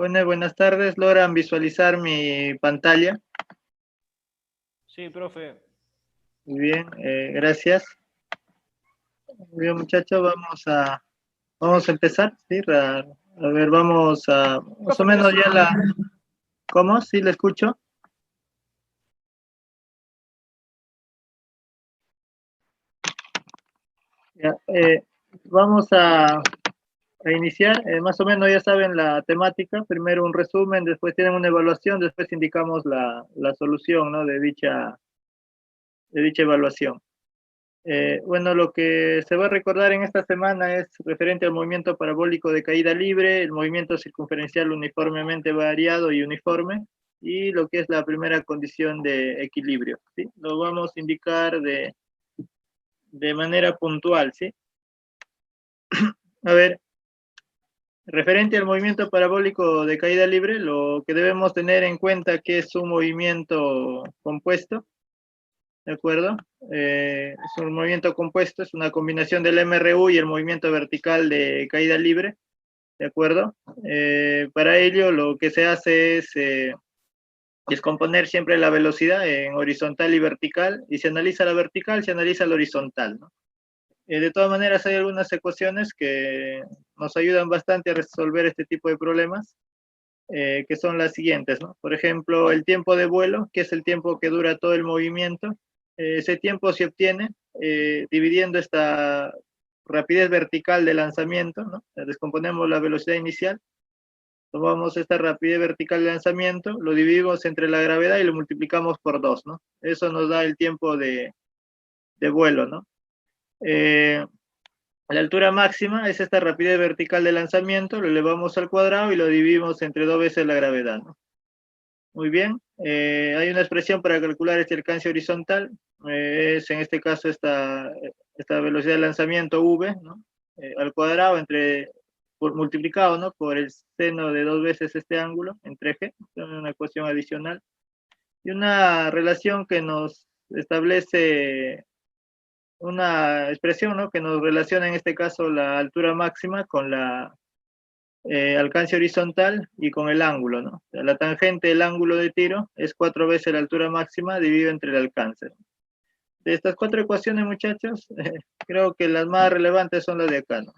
Bueno, buenas tardes. ¿Logran visualizar mi pantalla? Sí, profe. Muy bien, gracias. Muy bien, muchachos, vamos a empezar. ¿Sí? A ver, vamos a, más o Profe, menos ya ¿Cómo? ¿Sí le escucho? Ya, vamos a iniciar. Más o menos ya saben la temática. Primero un resumen, después tienen una evaluación, después indicamos la solución, ¿no? de dicha evaluación. Bueno, lo que se va a recordar en esta semana es referente al movimiento parabólico de caída libre, el movimiento circunferencial uniformemente variado y uniforme, y lo que es la primera condición de equilibrio, ¿sí? Lo vamos a indicar de manera puntual, ¿sí? A ver, referente al movimiento parabólico de caída libre, lo que debemos tener en cuenta que es un movimiento compuesto, ¿de acuerdo? Es un movimiento compuesto, es una combinación del MRU y el movimiento vertical de caída libre, ¿de acuerdo? Para ello lo que se hace es componer siempre la velocidad en horizontal y vertical, y se analiza la vertical, se analiza la horizontal, ¿no? De todas maneras hay algunas ecuaciones que nos ayudan bastante a resolver este tipo de problemas, que son las siguientes, ¿no? Por ejemplo, el tiempo de vuelo, que es el tiempo que dura todo el movimiento. Ese tiempo se obtiene dividiendo esta rapidez vertical de lanzamiento, ¿no? Descomponemos la velocidad inicial, tomamos esta rapidez vertical de lanzamiento, lo dividimos entre la gravedad y lo multiplicamos por 2, ¿no? Eso nos da el tiempo de vuelo, ¿no? La altura máxima es esta rapidez vertical de lanzamiento, lo elevamos al cuadrado y lo dividimos entre 2 veces la gravedad, ¿no? Muy bien, hay una expresión para calcular este alcance horizontal, es en este caso esta velocidad de lanzamiento v, ¿no? Al cuadrado multiplicado, ¿no? Por el seno de 2 veces este ángulo entre g, es una ecuación adicional, y una relación que nos establece una expresión, ¿no? Que nos relaciona en este caso la altura máxima con la alcance horizontal y con el ángulo, ¿no? La tangente del ángulo de tiro es 4 veces la altura máxima dividido entre el alcance. De estas 4 ecuaciones, muchachos, creo que las más relevantes son las de acá, ¿no?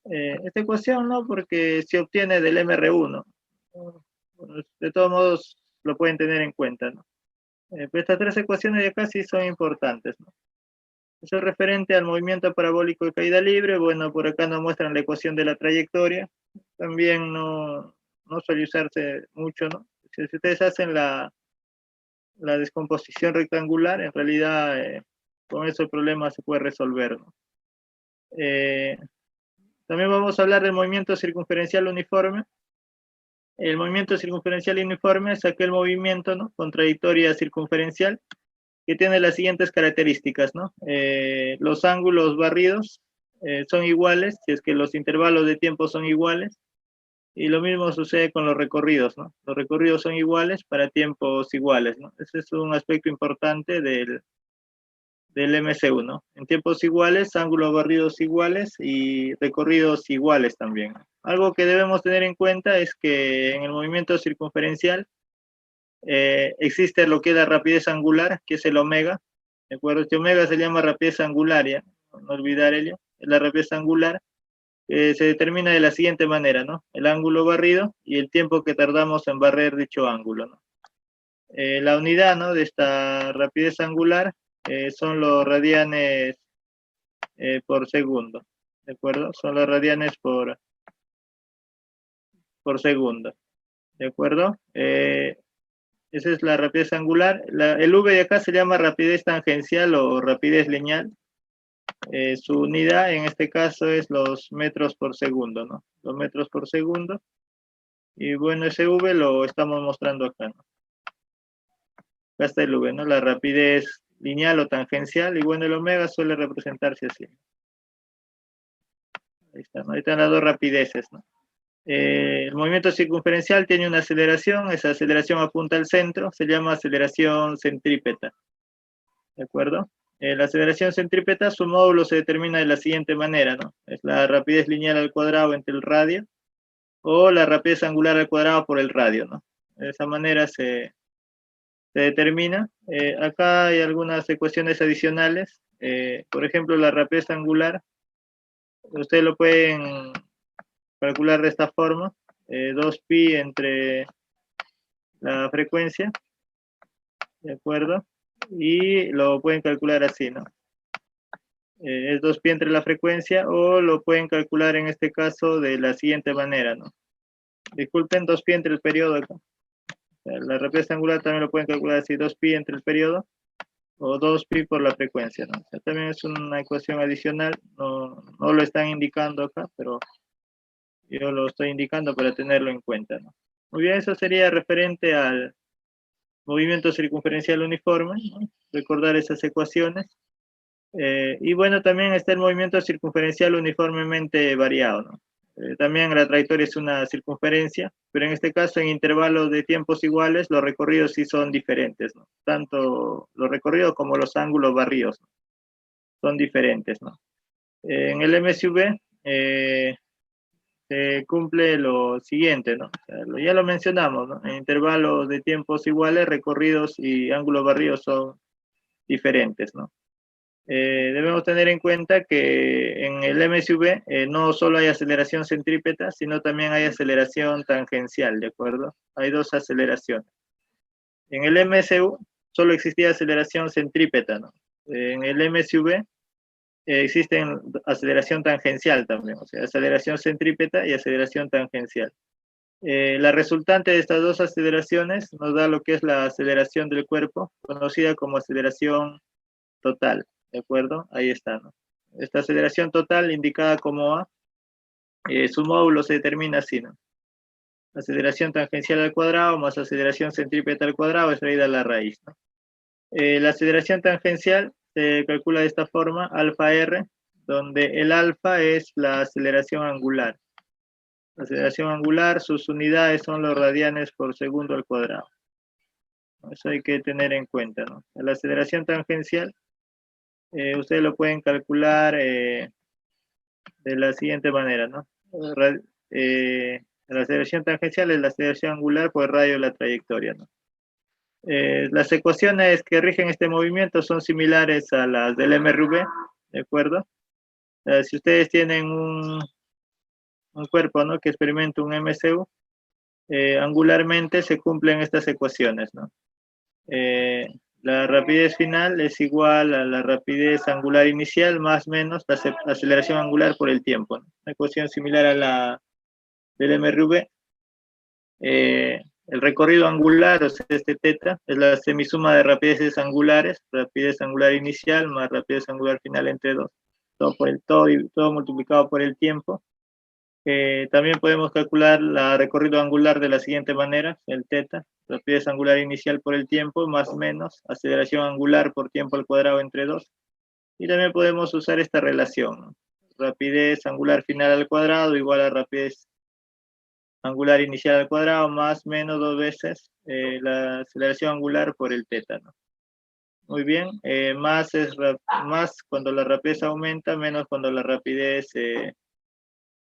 Esta ecuación, ¿no? Porque se obtiene del MR1, ¿no? De todos modos, lo pueden tener en cuenta, ¿no? Pero estas 3 ecuaciones de acá sí son importantes, ¿no? Eso es referente al movimiento parabólico de caída libre. Bueno, por acá nos muestran la ecuación de la trayectoria. También no suele usarse mucho, ¿no? Si ustedes hacen la descomposición rectangular, en realidad con eso el problema se puede resolver, ¿no? También vamos a hablar del movimiento circunferencial uniforme. El movimiento circunferencial uniforme es aquel movimiento, ¿no? Con trayectoria circunferencial, que tiene las siguientes características, ¿no? Los ángulos barridos son iguales, si es que los intervalos de tiempo son iguales, y lo mismo sucede con los recorridos, ¿no? Los recorridos son iguales para tiempos iguales, ¿no? Ese es un aspecto importante del MCU, ¿no? En tiempos iguales, ángulos barridos iguales y recorridos iguales también. Algo que debemos tener en cuenta es que en el movimiento circunferencial existe lo que es la rapidez angular, que es el omega, ¿de acuerdo? Este omega se llama rapidez angular, ¿ya? No olvidar ello. La rapidez angular se determina de la siguiente manera, ¿no? El ángulo barrido y el tiempo que tardamos en barrer dicho ángulo, ¿no? La unidad, ¿no? De esta rapidez angular son los radianes por segundo, ¿de acuerdo? Son los radianes por segundo, ¿de acuerdo? Esa es la rapidez angular. El V de acá se llama rapidez tangencial o rapidez lineal. Su unidad en este caso es los metros por segundo, ¿no? Los metros por segundo. Y bueno, ese V lo estamos mostrando acá, ¿no? Acá está el V, ¿no? La rapidez lineal o tangencial. Y bueno, el omega suele representarse así. Ahí está, ¿no? Ahí están las dos rapideces, ¿no? El movimiento circunferencial tiene una aceleración, esa aceleración apunta al centro, se llama aceleración centrípeta, ¿de acuerdo? La aceleración centrípeta, su módulo se determina de la siguiente manera, ¿no? Es la rapidez lineal al cuadrado entre el radio, o la rapidez angular al cuadrado por el radio, ¿no? De esa manera se determina. Acá hay algunas ecuaciones adicionales. Por ejemplo, la rapidez angular, ustedes lo pueden calcular de esta forma. 2pi entre la frecuencia, ¿de acuerdo? Y lo pueden calcular así, ¿no? Es 2pi entre la frecuencia, o lo pueden calcular en este caso de la siguiente manera, ¿no? Disculpen, 2pi entre el periodo acá. La rapidez angular también lo pueden calcular así, 2pi entre el periodo, o 2pi por la frecuencia, ¿no? O sea, también es una ecuación adicional, no lo están indicando acá, pero yo lo estoy indicando para tenerlo en cuenta, ¿no? Muy bien, eso sería referente al movimiento circunferencial uniforme, ¿no? Recordar esas ecuaciones. Y bueno, también está el movimiento circunferencial uniformemente variado, ¿no? También la trayectoria es una circunferencia, pero en este caso en intervalos de tiempos iguales los recorridos sí son diferentes, ¿no? Tanto los recorridos como los ángulos barridos, ¿no? Son diferentes, ¿no? En el MSV se cumple lo siguiente, ¿no? O sea, ya lo mencionamos, ¿no? En intervalos de tiempos iguales, recorridos y ángulos barridos son diferentes, ¿no? Debemos tener en cuenta que en el MSV no solo hay aceleración centrípeta, sino también hay aceleración tangencial, ¿de acuerdo? Hay dos aceleraciones. En el MSU solo existía aceleración centrípeta, ¿no? En el MSV existe aceleración tangencial también, o sea, aceleración centrípeta y aceleración tangencial. La resultante de estas dos aceleraciones nos da lo que es la aceleración del cuerpo, conocida como aceleración total, ¿de acuerdo? Ahí está, ¿no? Esta aceleración total, indicada como A, su módulo se determina así, ¿no? Aceleración tangencial al cuadrado más aceleración centrípeta al cuadrado es raíz a la raíz, ¿no? La aceleración tangencial se calcula de esta forma, alfa r, donde el alfa es la aceleración angular. La aceleración angular, sus unidades son los radianes por segundo al cuadrado. Eso hay que tener en cuenta, ¿no? La aceleración tangencial, ustedes lo pueden calcular de la siguiente manera, ¿no? La aceleración tangencial es la aceleración angular por el radio de la trayectoria, ¿no? Las ecuaciones que rigen este movimiento son similares a las del MRV, ¿de acuerdo? Si ustedes tienen un cuerpo, ¿no?, que experimenta un MCU, angularmente se cumplen estas ecuaciones, ¿no? La rapidez final es igual a la rapidez angular inicial más menos la aceleración angular por el tiempo, ¿no? Una ecuación similar a la del MRV. El recorrido angular, o sea, este teta, es la semisuma de rapideces angulares, rapidez angular inicial más rapidez angular final entre dos, todo multiplicado por el tiempo. También podemos calcular el recorrido angular de la siguiente manera, el teta, rapidez angular inicial por el tiempo, más o menos, aceleración angular por tiempo al cuadrado entre 2. Y también podemos usar esta relación, ¿no? Rapidez angular final al cuadrado igual a rapidez angular inicial al cuadrado, más o menos 2 veces la aceleración angular por el teta, ¿no? Muy bien, más cuando la rapidez aumenta, menos cuando la rapidez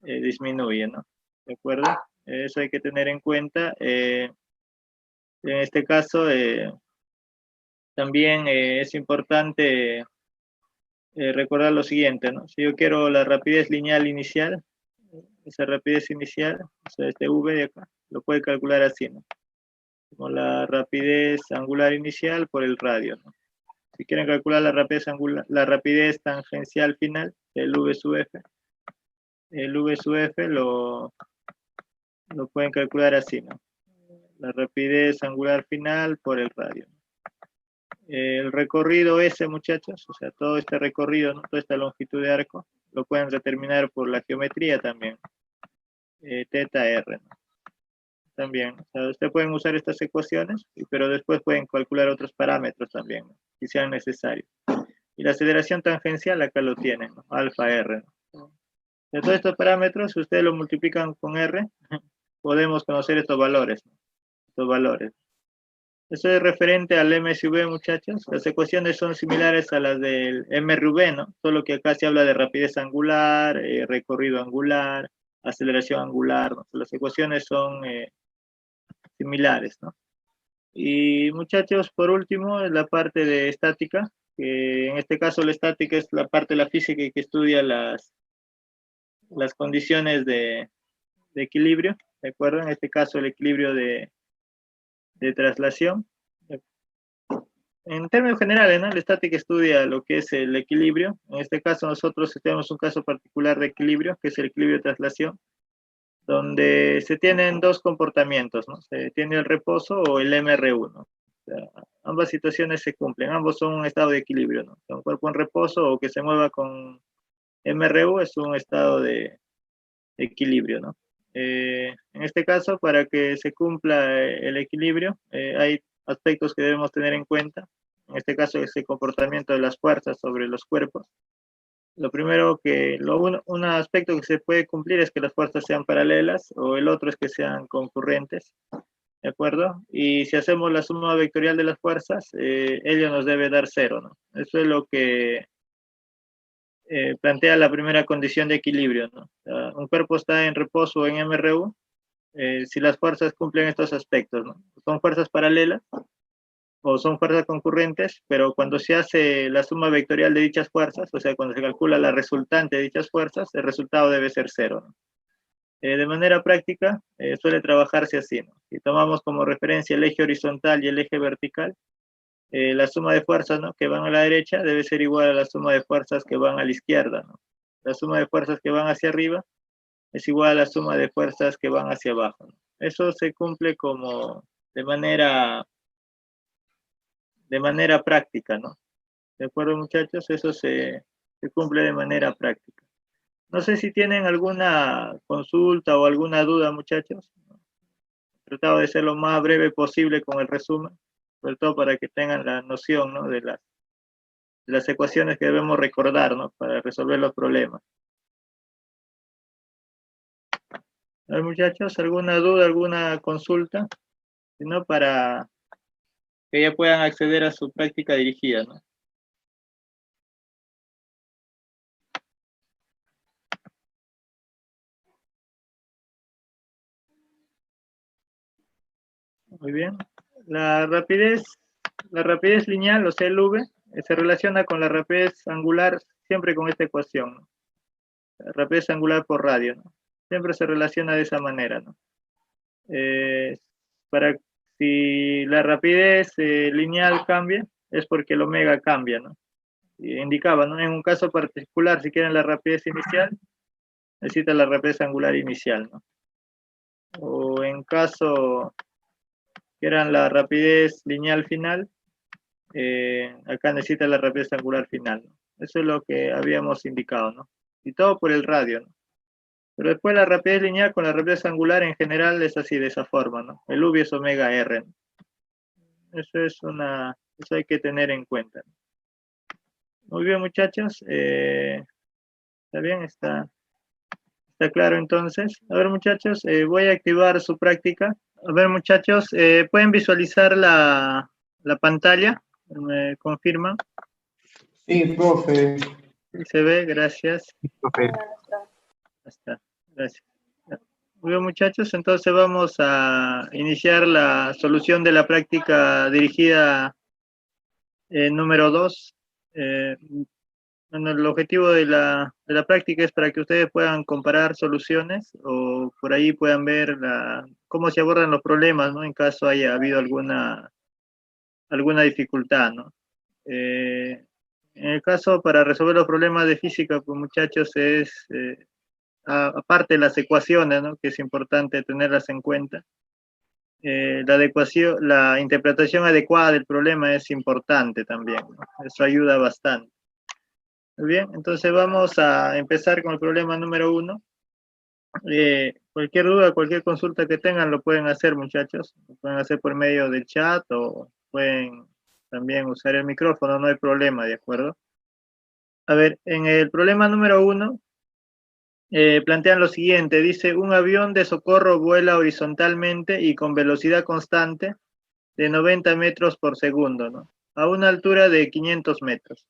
disminuye, ¿no? ¿De acuerdo? Eso hay que tener en cuenta. En este caso, también es importante recordar lo siguiente, ¿no? Si yo quiero la rapidez lineal inicial, esa rapidez inicial, o sea, este v de acá, lo puede calcular así, ¿no? Como la rapidez angular inicial por el radio, ¿no? Si quieren calcular la rapidez tangencial final, el v sub f, el v sub f lo pueden calcular así, ¿no? La rapidez angular final por el radio. El recorrido ese, muchachos, o sea, todo este recorrido, ¿no?, toda esta longitud de arco, lo pueden determinar por la geometría también, teta r, ¿no? También, o sea, ustedes pueden usar estas ecuaciones, pero después pueden calcular otros parámetros también, ¿no?, si sean necesarios. Y la aceleración tangencial acá lo tienen, ¿no?, alfa r, ¿no? De todos estos parámetros, si ustedes lo multiplican con r, podemos conocer estos valores, ¿no?, estos valores. Eso es referente al MSV, muchachos. Las ecuaciones son similares a las del MRV, ¿no? Solo que acá se habla de rapidez angular, recorrido angular, aceleración angular, ¿no? Las ecuaciones son similares, ¿no? Y muchachos, por último, la parte de estática, que en este caso la estática es la parte de la física que estudia las condiciones de equilibrio, ¿de acuerdo? En este caso el equilibrio de traslación. En términos generales, ¿no? La estática estudia lo que es el equilibrio. En este caso nosotros tenemos un caso particular de equilibrio, que es el equilibrio de traslación, donde se tienen dos comportamientos, ¿no? Se tiene el reposo o el MRU, ¿no? O sea, ambas situaciones se cumplen, ambos son un estado de equilibrio, ¿no? Un cuerpo en reposo o que se mueva con MRU es un estado de equilibrio, ¿no? En este caso, para que se cumpla el equilibrio, hay aspectos que debemos tener en cuenta. En este caso, es el comportamiento de las fuerzas sobre los cuerpos. Lo primero un aspecto que se puede cumplir es que las fuerzas sean paralelas, o el otro es que sean concurrentes, ¿de acuerdo? Y si hacemos la suma vectorial de las fuerzas, ello nos debe dar cero, ¿no? Eso es lo que plantea la primera condición de equilibrio, ¿no? O sea, un cuerpo está en reposo o en MRU si las fuerzas cumplen estos aspectos, ¿no? Son fuerzas paralelas o son fuerzas concurrentes, pero cuando se hace la suma vectorial de dichas fuerzas, o sea, cuando se calcula la resultante de dichas fuerzas, el resultado debe ser cero, ¿no? De manera práctica, suele trabajarse así, ¿no? Si tomamos como referencia el eje horizontal y el eje vertical, la suma de fuerzas, ¿no?, que van a la derecha debe ser igual a la suma de fuerzas que van a la izquierda, ¿no? La suma de fuerzas que van hacia arriba es igual a la suma de fuerzas que van hacia abajo, ¿no? Eso se cumple como de manera práctica, ¿no? ¿De acuerdo, muchachos? Eso se cumple de manera práctica. No sé si tienen alguna consulta o alguna duda, muchachos. He tratado de ser lo más breve posible con el resumen, sobre todo para que tengan la noción, ¿no?, de las ecuaciones que debemos recordar, ¿no?, para resolver los problemas. A ver, muchachos, ¿alguna duda, alguna consulta? Si no, para que ya puedan acceder a su práctica dirigida, ¿no? Muy bien. La rapidez lineal, o sea, el V, se relaciona con la rapidez angular siempre con esta ecuación, ¿no? La rapidez angular por radio, ¿no? Siempre se relaciona de esa manera, ¿no? Para si la rapidez lineal cambia, es porque el omega cambia, ¿no? Y indicaba, ¿no? En un caso particular, si quieren la rapidez inicial, necesita la rapidez angular inicial, ¿no? O en caso que eran la rapidez lineal final, acá necesita la rapidez angular final, ¿no? Eso es lo que habíamos indicado, ¿no? Y todo por el radio, ¿no? Pero después la rapidez lineal con la rapidez angular en general es así, de esa forma, ¿no? El V es omega R, ¿no? Eso hay que tener en cuenta. Muy bien, muchachos. ¿Está bien? ¿Está claro entonces? A ver, muchachos, voy a activar su práctica. A ver, muchachos, ¿pueden visualizar la pantalla? ¿Me confirman? Sí, profe. Sí, se ve, gracias. Sí, profe. Está, gracias. Muy bien, muchachos, entonces vamos a iniciar la solución de la práctica dirigida número 2. Bueno, el objetivo de la práctica es para que ustedes puedan comparar soluciones o por ahí puedan ver cómo se abordan los problemas, ¿no?, en caso haya habido alguna dificultad, ¿no? En el caso para resolver los problemas de física, pues, muchachos, es aparte de las ecuaciones, ¿no?, que es importante tenerlas en cuenta. La interpretación adecuada del problema es importante también, ¿no? Eso ayuda bastante. Muy bien, entonces vamos a empezar con el problema número 1. Cualquier duda, cualquier consulta que tengan lo pueden hacer, muchachos. Lo pueden hacer por medio del chat o pueden también usar el micrófono, no hay problema, ¿de acuerdo? A ver, en el problema número 1 plantean lo siguiente. Dice, un avión de socorro vuela horizontalmente y con velocidad constante de 90 metros por segundo, ¿no?, a una altura de 500 metros.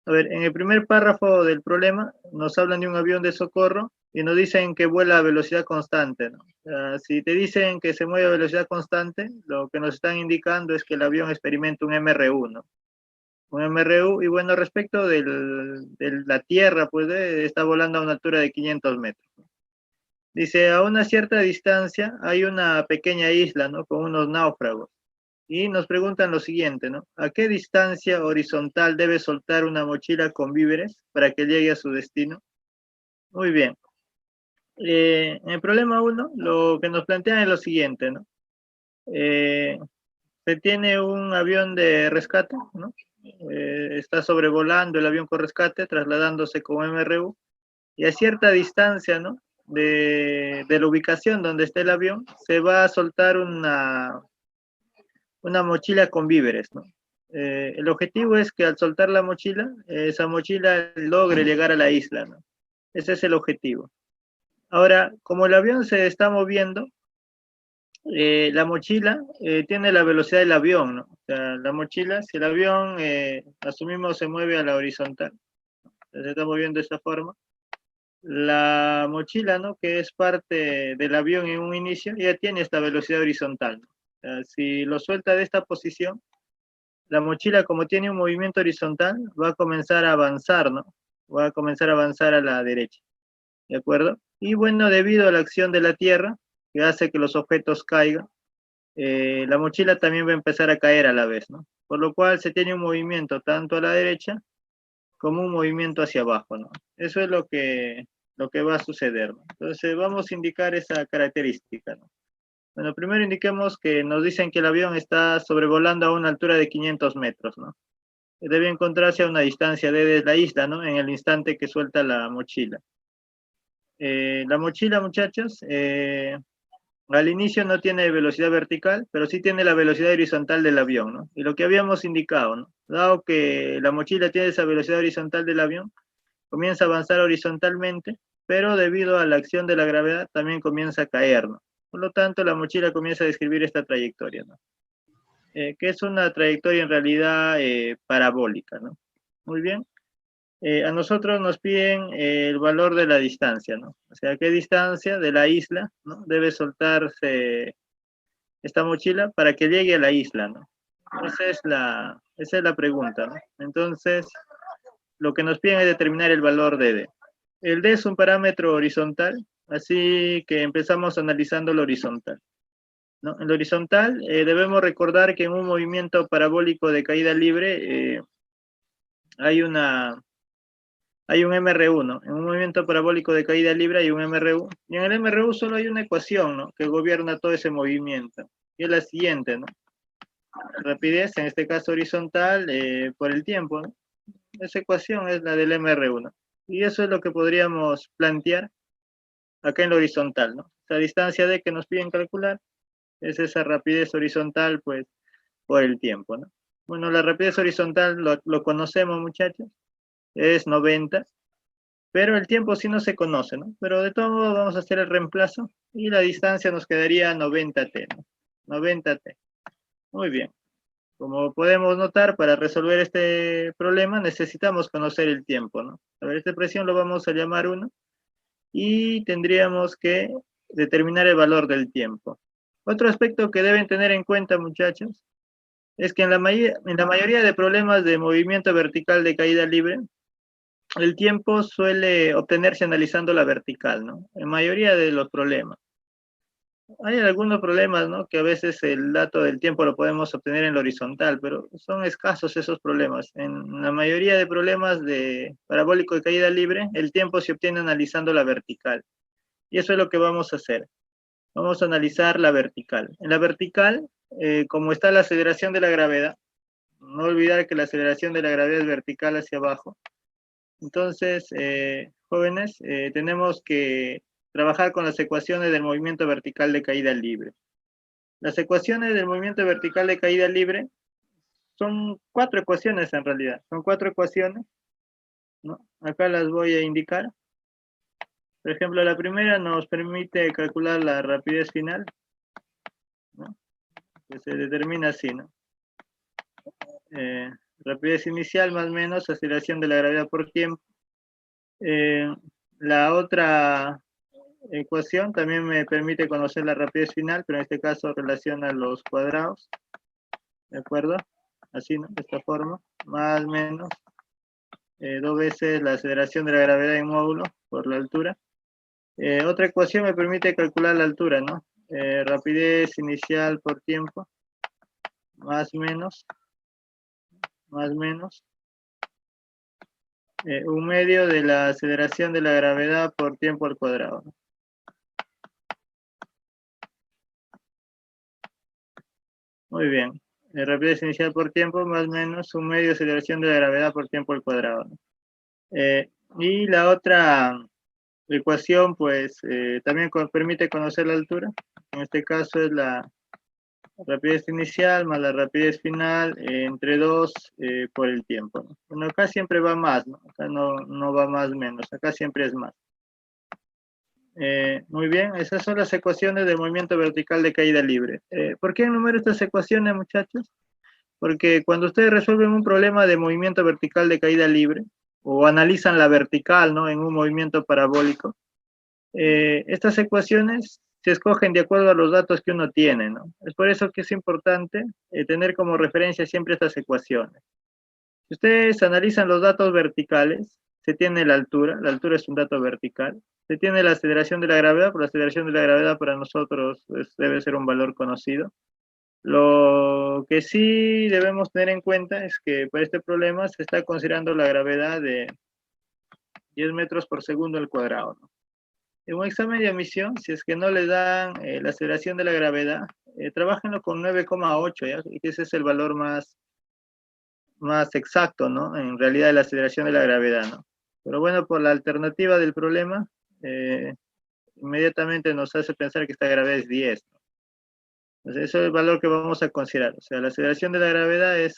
A ver, en el primer párrafo del problema nos hablan de un avión de socorro y nos dicen que vuela a velocidad constante, ¿no? Si te dicen que se mueve a velocidad constante, lo que nos están indicando es que el avión experimenta un MRU, ¿no? Un MRU, y bueno, respecto de la Tierra, pues está volando a una altura de 500 metros. Dice, a una cierta distancia hay una pequeña isla, ¿no? Con unos náufragos. Y nos preguntan lo siguiente, ¿no? ¿A qué distancia horizontal debe soltar una mochila con víveres para que llegue a su destino? Muy bien. En el problema 1, lo que nos plantean es lo siguiente, ¿no? Se tiene un avión de rescate, ¿no? Está sobrevolando el avión con rescate, trasladándose con MRU, y a cierta distancia, ¿no? De la ubicación donde está el avión, se va a soltar una mochila con víveres, ¿no? El objetivo es que al soltar la mochila, esa mochila logre llegar a la isla, ¿no? Ese es el objetivo. Ahora, como el avión se está moviendo, la mochila tiene la velocidad del avión, ¿no? O sea, la mochila, si el avión, asumimos, se mueve a la horizontal, se está moviendo de esta forma, la mochila, ¿no? Que es parte del avión en un inicio, ya tiene esta velocidad horizontal, ¿no? O sea, si lo suelta de esta posición, la mochila, como tiene un movimiento horizontal, va a comenzar a avanzar, ¿no? Va a comenzar a avanzar a la derecha, ¿de acuerdo? Y bueno, debido a la acción de la Tierra, que hace que los objetos caigan, la mochila también va a empezar a caer a la vez, ¿no? Por lo cual se tiene un movimiento tanto a la derecha como un movimiento hacia abajo, ¿no? Eso es lo que va a suceder, ¿no? Entonces vamos a indicar esa característica, ¿no? Bueno, primero indiquemos que nos dicen que el avión está sobrevolando a una altura de 500 metros, ¿no? Debe encontrarse a una distancia de la isla, ¿no? En el instante que suelta la mochila. La mochila, muchachos, al inicio no tiene velocidad vertical, pero sí tiene la velocidad horizontal del avión, ¿no? Y lo que habíamos indicado, ¿no? Dado que la mochila tiene esa velocidad horizontal del avión, comienza a avanzar horizontalmente, pero debido a la acción de la gravedad también comienza a caer, ¿no? Por lo tanto, la mochila comienza a describir esta trayectoria, ¿no? Que es una trayectoria en realidad parabólica, ¿no? Muy bien. A nosotros nos piden el valor de la distancia, ¿no? O sea, ¿qué distancia de la isla, ¿no? Debe soltarse esta mochila para que llegue a la isla, ¿no? Esa es la pregunta, ¿no? Entonces, lo que nos piden es determinar el valor de D. El D es un parámetro horizontal, así que empezamos analizando lo horizontal, ¿no? En lo horizontal debemos recordar que en un movimiento parabólico de caída libre hay un MRU, ¿no? En un movimiento parabólico de caída libre hay un MRU, y en el MRU solo hay una ecuación, ¿no? Que gobierna todo ese movimiento, y es la siguiente, ¿no? Rapidez, en este caso horizontal, por el tiempo, ¿no? Esa ecuación es la del MRU, ¿no? Y eso es lo que podríamos plantear acá en lo horizontal, ¿no? La distancia D que nos piden calcular es esa rapidez horizontal, pues, por el tiempo, ¿no? Bueno, la rapidez horizontal lo conocemos, muchachos, es 90, pero el tiempo sí no se conoce, ¿no? Pero de todo modo vamos a hacer el reemplazo y la distancia nos quedaría 90t, ¿no? 90t. Muy bien. Como podemos notar, para resolver este problema necesitamos conocer el tiempo, ¿no? A ver, esta expresión lo vamos a llamar 1 y tendríamos que determinar el valor del tiempo. Otro aspecto que deben tener en cuenta, muchachos, es que en la mayoría de problemas de movimiento vertical de caída libre, el tiempo suele obtenerse analizando la vertical, ¿no? En mayoría de los problemas. Hay algunos problemas, ¿no? Que a veces el dato del tiempo lo podemos obtener en lo horizontal, pero son escasos esos problemas. En la mayoría de problemas de parabólico de caída libre, el tiempo se obtiene analizando la vertical. Y eso es lo que vamos a hacer. Vamos a analizar la vertical. En la vertical, como está la aceleración de la gravedad, no olvidar que la aceleración de la gravedad es vertical hacia abajo. Entonces, jóvenes, tenemos que trabajar con las ecuaciones del movimiento vertical de caída libre. Las ecuaciones del movimiento vertical de caída libre son 4 ecuaciones en realidad. Son 4 ecuaciones, ¿no? Acá las voy a indicar. Por ejemplo, la primera nos permite calcular la rapidez final, ¿no? Que se determina así, ¿no? Rapidez inicial más menos aceleración de la gravedad por tiempo. La otra ecuación también me permite conocer la rapidez final, pero en este caso relaciona los cuadrados, ¿de acuerdo? Así, ¿no? De esta forma, más o menos 2 veces la aceleración de la gravedad en módulo por la altura. Otra ecuación me permite calcular la altura, ¿no? Rapidez inicial por tiempo, más o menos, un medio de la aceleración de la gravedad por tiempo al cuadrado, ¿no? Muy bien. Rapidez inicial por tiempo, más o menos un medio de aceleración de la gravedad por tiempo al cuadrado, ¿no? Y la otra ecuación, pues, también permite conocer la altura. En este caso es la rapidez inicial más la rapidez final entre 2 por el tiempo, ¿no? Bueno, acá siempre va más, ¿no? Acá no va más menos, acá siempre es más. Muy bien, esas son las ecuaciones de movimiento vertical de caída libre. ¿Por qué enumero estas ecuaciones, muchachos? Porque cuando ustedes resuelven un problema de movimiento vertical de caída libre, o analizan la vertical, ¿no? En un movimiento parabólico, estas ecuaciones se escogen de acuerdo a los datos que uno tiene, ¿no? Es por eso que es importante tener como referencia siempre estas ecuaciones. Si ustedes analizan los datos verticales, se tiene la altura es un dato vertical, se tiene la aceleración de la gravedad, por la aceleración de la gravedad para nosotros debe ser un valor conocido. Lo que sí debemos tener en cuenta es que para este problema se está considerando la gravedad de 10 metros por segundo al cuadrado, ¿no? En un examen de admisión, si es que no le dan la aceleración de la gravedad, trabájenlo con 9,8, ¿ya? Y ese es el valor más exacto, ¿no? En realidad, de la aceleración de la gravedad, ¿no? Pero bueno, por la alternativa del problema, inmediatamente nos hace pensar que esta gravedad es 10, ¿no? Entonces, ese es el valor que vamos a considerar. O sea, la aceleración de la gravedad es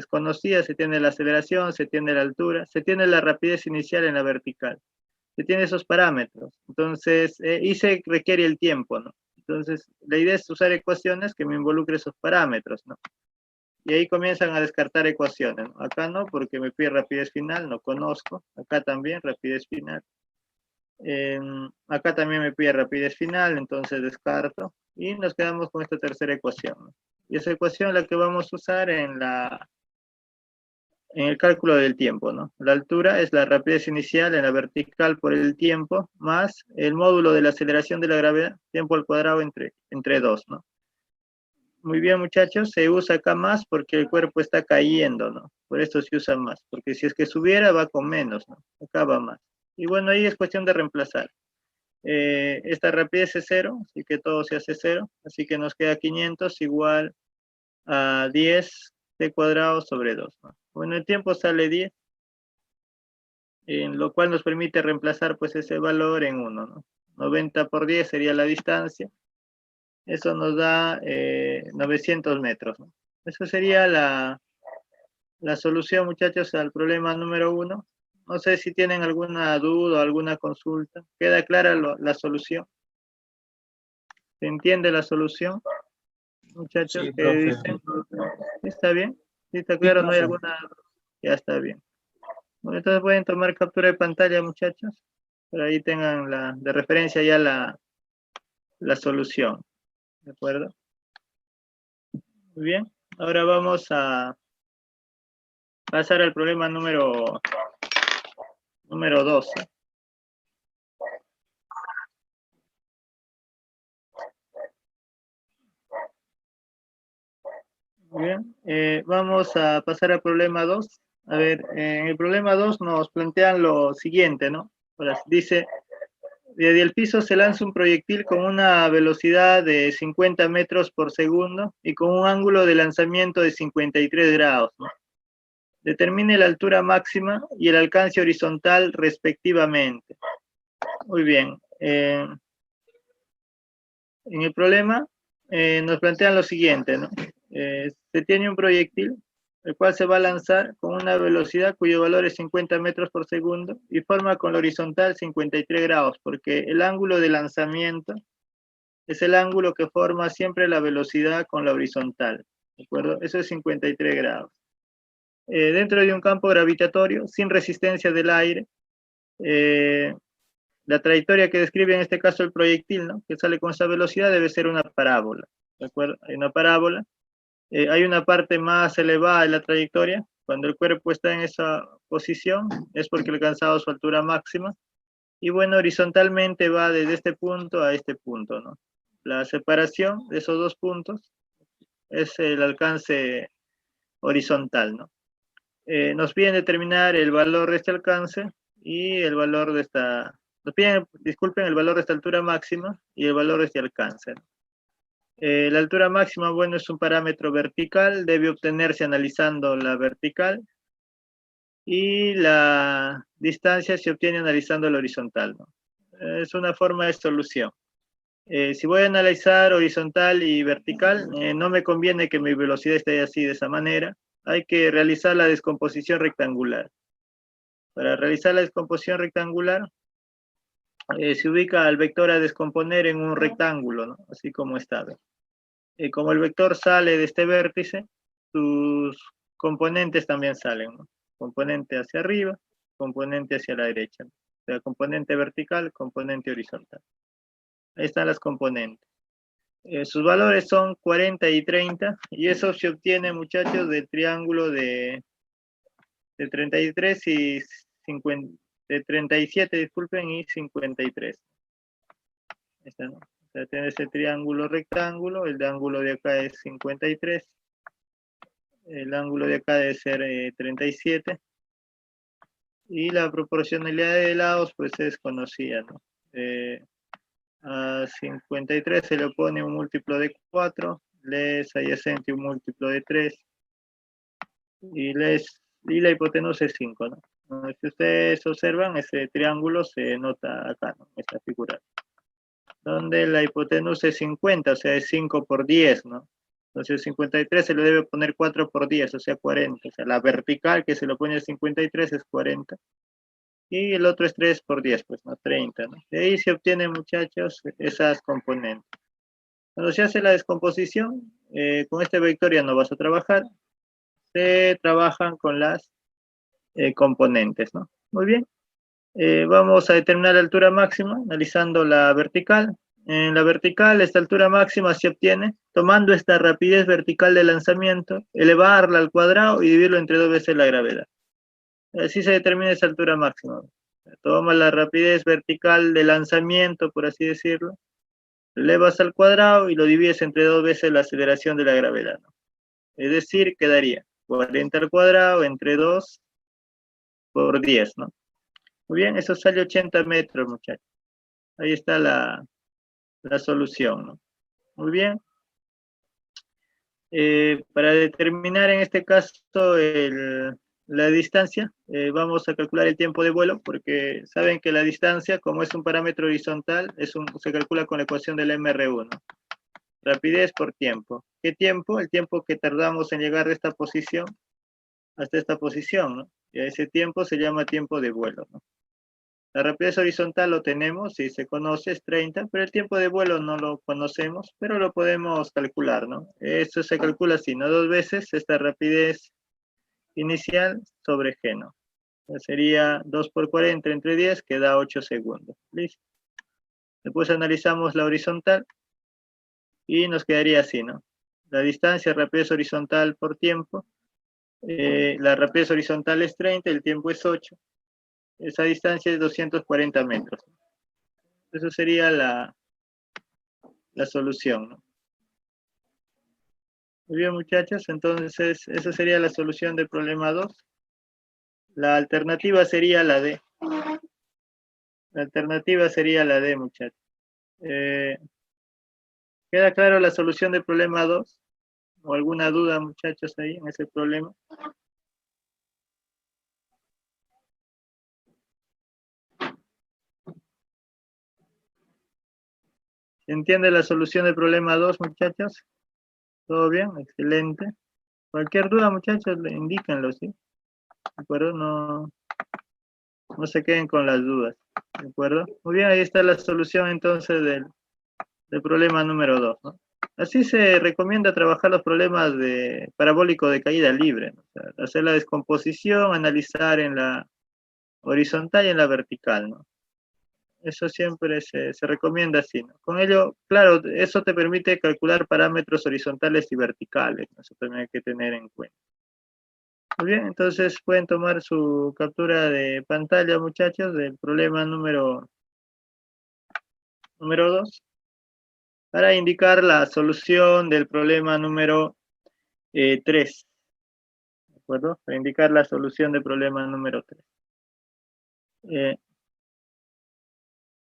conocida, se tiene la aceleración, se tiene la altura, se tiene la rapidez inicial en la vertical. Se tiene esos parámetros. Entonces, y se requiere el tiempo, ¿no? Entonces, la idea es usar ecuaciones que me involucren esos parámetros, ¿no? Y ahí comienzan a descartar ecuaciones, ¿no? Acá no, porque me pide rapidez final, no conozco. Acá también, rapidez final. Acá también me pide rapidez final, entonces descarto. Y nos quedamos con esta tercera ecuación, ¿no? Y esa ecuación es la que vamos a usar en el cálculo del tiempo, ¿no? La altura es la rapidez inicial en la vertical por el tiempo, más el módulo de la aceleración de la gravedad, tiempo al cuadrado entre 2, ¿no? Muy bien, muchachos, se usa acá más porque el cuerpo está cayendo, ¿no? Por esto se usa más, porque si es que subiera va con menos, ¿no? Acá va más. Y bueno, ahí es cuestión de reemplazar. Esta rapidez es 0, así que todo se hace 0, así que nos queda 500 igual a 10 t cuadrado sobre 2, ¿no? Bueno, el tiempo sale 10, en lo cual nos permite reemplazar pues ese valor en 1, ¿no? 90 por 10 sería la distancia, eso nos da 900 metros, ¿no? Esa sería la solución, muchachos, al problema número 1. No sé si tienen alguna duda o alguna consulta. ¿Queda clara la solución? ¿Se entiende la solución, muchachos? Sí, ¿Qué profe. dicen? ¿Sí está bien? ¿Sí está Sí, claro? ¿No hay profe. alguna? Ya está bien. Bueno, entonces pueden tomar captura de pantalla, muchachos. Por ahí tengan de referencia ya la solución. ¿De acuerdo? Muy bien. Ahora vamos a pasar al problema número 12. Muy bien. Vamos a pasar al problema 2. A ver, en el problema 2 nos plantean lo siguiente, ¿no? Ahora, dice, desde el piso se lanza un proyectil con una velocidad de 50 metros por segundo y con un ángulo de lanzamiento de 53 grados, ¿no? Determine la altura máxima y el alcance horizontal respectivamente. Muy bien. En el problema nos plantean lo siguiente, ¿no? Se tiene un proyectil, el cual se va a lanzar con una velocidad cuyo valor es 50 metros por segundo y forma con la horizontal 53 grados, porque el ángulo de lanzamiento es el ángulo que forma siempre la velocidad con la horizontal, ¿de acuerdo? Eso es 53 grados. Dentro de un campo gravitatorio sin resistencia del aire, la trayectoria que describe en este caso el proyectil, ¿no? Que sale con esa velocidad debe ser una parábola, ¿de acuerdo? Hay una parábola, hay una parte más elevada de la trayectoria, cuando el cuerpo está en esa posición es porque ha alcanzado su altura máxima, y bueno, horizontalmente va desde este punto a este punto, ¿no? La separación de esos dos puntos es el alcance horizontal, ¿no? Nos piden determinar el valor de este alcance y el valor de esta, nos piden, disculpen, el valor de esta altura máxima y el valor de este alcance, ¿no? La altura máxima, bueno, es un parámetro vertical, debe obtenerse analizando la vertical, y la distancia se obtiene analizando la horizontal, ¿no? Es una forma de solución. Si voy a analizar horizontal y vertical, no me conviene que mi velocidad esté así, de esa manera. Hay que realizar la descomposición rectangular. Para realizar la descomposición rectangular, se ubica al vector a descomponer en un rectángulo, ¿no? Así como está. Como el vector sale de este vértice, sus componentes también salen, ¿no? Componente hacia arriba, componente hacia la derecha, ¿no? O sea, componente vertical, componente horizontal. Ahí están las componentes. Sus valores son 40 y 30, y eso se obtiene, muchachos, del triángulo de 33 y 50, de 37, disculpen, y 53. Esta, ¿no? O sea, tiene ese triángulo rectángulo, el de ángulo de acá es 53, el ángulo de acá debe ser 37, y la proporcionalidad de lados pues es conocida, ¿no? A 53 se le pone un múltiplo de 4, le es adyacente un múltiplo de 3, y la hipotenusa es 5, ¿no? Si ustedes observan, ese triángulo se nota acá, ¿no? En esta figura, donde la hipotenusa es 50, o sea, es 5 por 10, ¿no? Entonces 53 se le debe poner 4 por 10, o sea, 40. O sea, la vertical que se le pone a 53 es 40. Y el otro es 3 por 10, pues, ¿no? 30, ¿no? De ahí se obtienen, muchachos, esas componentes. Cuando se hace la descomposición, con este vector ya no vas a trabajar. Se trabajan con las componentes, ¿no? Muy bien. Vamos a determinar la altura máxima analizando la vertical. En la vertical, esta altura máxima se obtiene tomando esta rapidez vertical de lanzamiento, elevarla al cuadrado y dividirlo entre 2 veces la gravedad. Así se determina esa altura máxima. Toma la rapidez vertical de lanzamiento, por así decirlo, elevas al cuadrado y lo divides entre 2 veces la aceleración de la gravedad, ¿no? Es decir, quedaría 40 al cuadrado entre 2 por 10, ¿no? Muy bien, eso sale 80 metros, muchachos. Ahí está la solución, ¿no? Muy bien. Para determinar en este caso la distancia, vamos a calcular el tiempo de vuelo, porque saben que la distancia, como es un parámetro horizontal, se calcula con la ecuación del MR1. Rapidez por tiempo. ¿Qué tiempo? El tiempo que tardamos en llegar de esta posición hasta esta posición, ¿no? Y a ese tiempo se llama tiempo de vuelo, ¿no? La rapidez horizontal lo tenemos, si se conoce, es 30, pero el tiempo de vuelo no lo conocemos, pero lo podemos calcular, ¿no? Esto se calcula así, ¿no? 2 veces esta rapidez inicial sobre g, ¿no? Sería 2 por 40 entre 10, que da 8 segundos. ¿Listo? Después analizamos la horizontal y nos quedaría así, ¿no? La distancia, rapidez horizontal por tiempo. La rapidez horizontal es 30, el tiempo es 8. Esa distancia es 240 metros. Eso sería la solución, ¿no? Muy bien, muchachos, entonces esa sería la solución del problema 2. La alternativa sería la D. La alternativa sería la D, muchachos. ¿Queda claro la solución del problema 2? ¿O alguna duda, muchachos, ahí en ese problema? ¿Se entiende la solución del problema 2, muchachos? ¿Todo bien? Excelente. Cualquier duda, muchachos, indíquenlo, ¿sí? ¿De acuerdo? No se queden con las dudas. ¿De acuerdo? Muy bien, ahí está la solución entonces del problema número 2, ¿no? Así se recomienda trabajar los problemas de parabólico de caída libre, ¿no? O sea, hacer la descomposición, analizar en la horizontal y en la vertical, ¿no? Eso siempre se recomienda así, ¿no? Con ello, claro, eso te permite calcular parámetros horizontales y verticales, ¿no? Eso también hay que tener en cuenta. Muy bien, entonces pueden tomar su captura de pantalla, muchachos, del problema número 2, para indicar la solución del problema número 3. ¿De acuerdo? Para indicar la solución del problema número 3.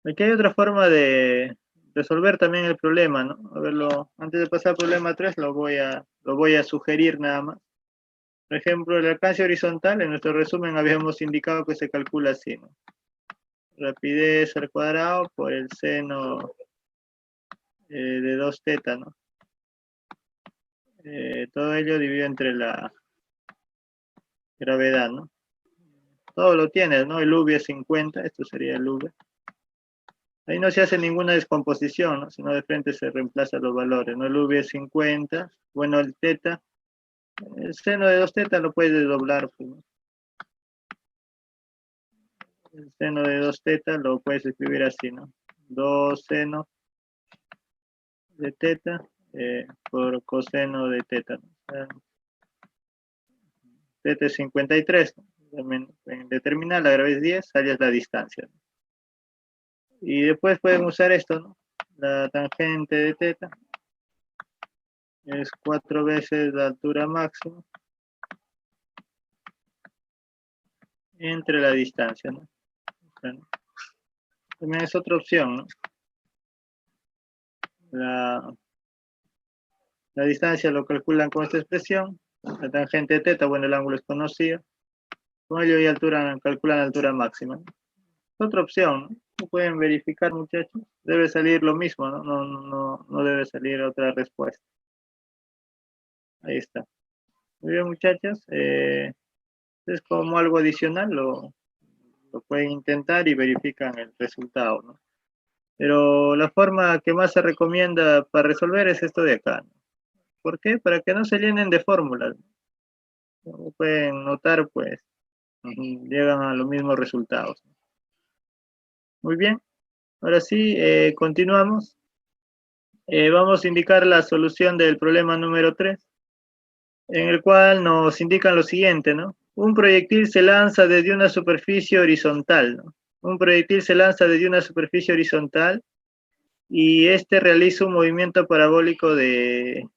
Aquí hay otra forma de resolver también el problema, ¿no? A verlo, antes de pasar al problema 3, lo voy a sugerir nada más. Por ejemplo, el alcance horizontal, en nuestro resumen habíamos indicado que se calcula así, ¿no? Rapidez al cuadrado por el seno de 2 teta, ¿no? Todo ello dividido entre la gravedad, ¿no? Todo lo tienes, ¿no? El V es 50, esto sería el V. Ahí no se hace ninguna descomposición, ¿no? Sino de frente se reemplazan los valores, ¿no? El V es 50, bueno, el teta, el seno de 2 teta lo puedes desdoblar, pues, ¿no? El seno de 2 teta lo puedes escribir así, ¿no? 2 seno de teta por coseno de teta, ¿no? O sea, teta es 53, ¿no? También en determinar la gravedad es 10, hallas la distancia, ¿no? Y después pueden usar esto, ¿no? La tangente de teta es 4 veces la altura máxima entre la distancia, ¿no? Bueno, también es otra opción, ¿no? La distancia lo calculan con esta expresión, la tangente de teta, bueno, el ángulo es conocido, con ello ya calculan la altura máxima, ¿no? Es otra opción, ¿no? Lo pueden verificar, muchachos, debe salir lo mismo, ¿no? No debe salir otra respuesta. Ahí está. Muy bien, muchachos, es como algo adicional, lo pueden intentar y verifican el resultado, ¿no? Pero la forma que más se recomienda para resolver es esto de acá, ¿no? ¿Por qué? Para que no se llenen de fórmulas, ¿no? Como pueden notar, pues, llegan a los mismos resultados. Muy bien, ahora sí, continuamos. Vamos a indicar la solución del problema número 3, en el cual nos indican lo siguiente, ¿no? Un proyectil se lanza desde una superficie horizontal, ¿no? Un proyectil se lanza desde una superficie horizontal y este realiza un movimiento parabólico de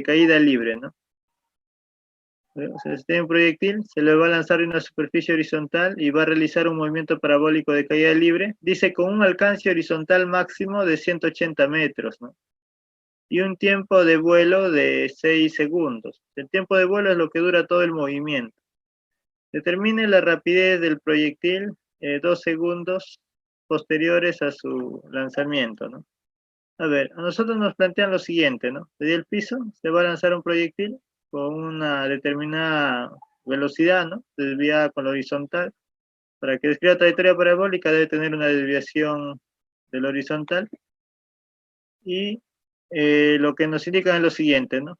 caída libre, ¿no? O sea, si tiene un proyectil, se le va a lanzar de una superficie horizontal y va a realizar un movimiento parabólico de caída libre, dice con un alcance horizontal máximo de 180 metros, ¿no? Y un tiempo de vuelo de 6 segundos. El tiempo de vuelo es lo que dura todo el movimiento. Determine la rapidez del proyectil 2 segundos posteriores a su lanzamiento, ¿no? A ver, a nosotros nos plantean lo siguiente, ¿no? Desde el piso se va a lanzar un proyectil con una determinada velocidad, ¿no? Desviada con la horizontal. Para que describa trayectoria parabólica debe tener una desviación del horizontal. Y lo que nos indican es lo siguiente, ¿no?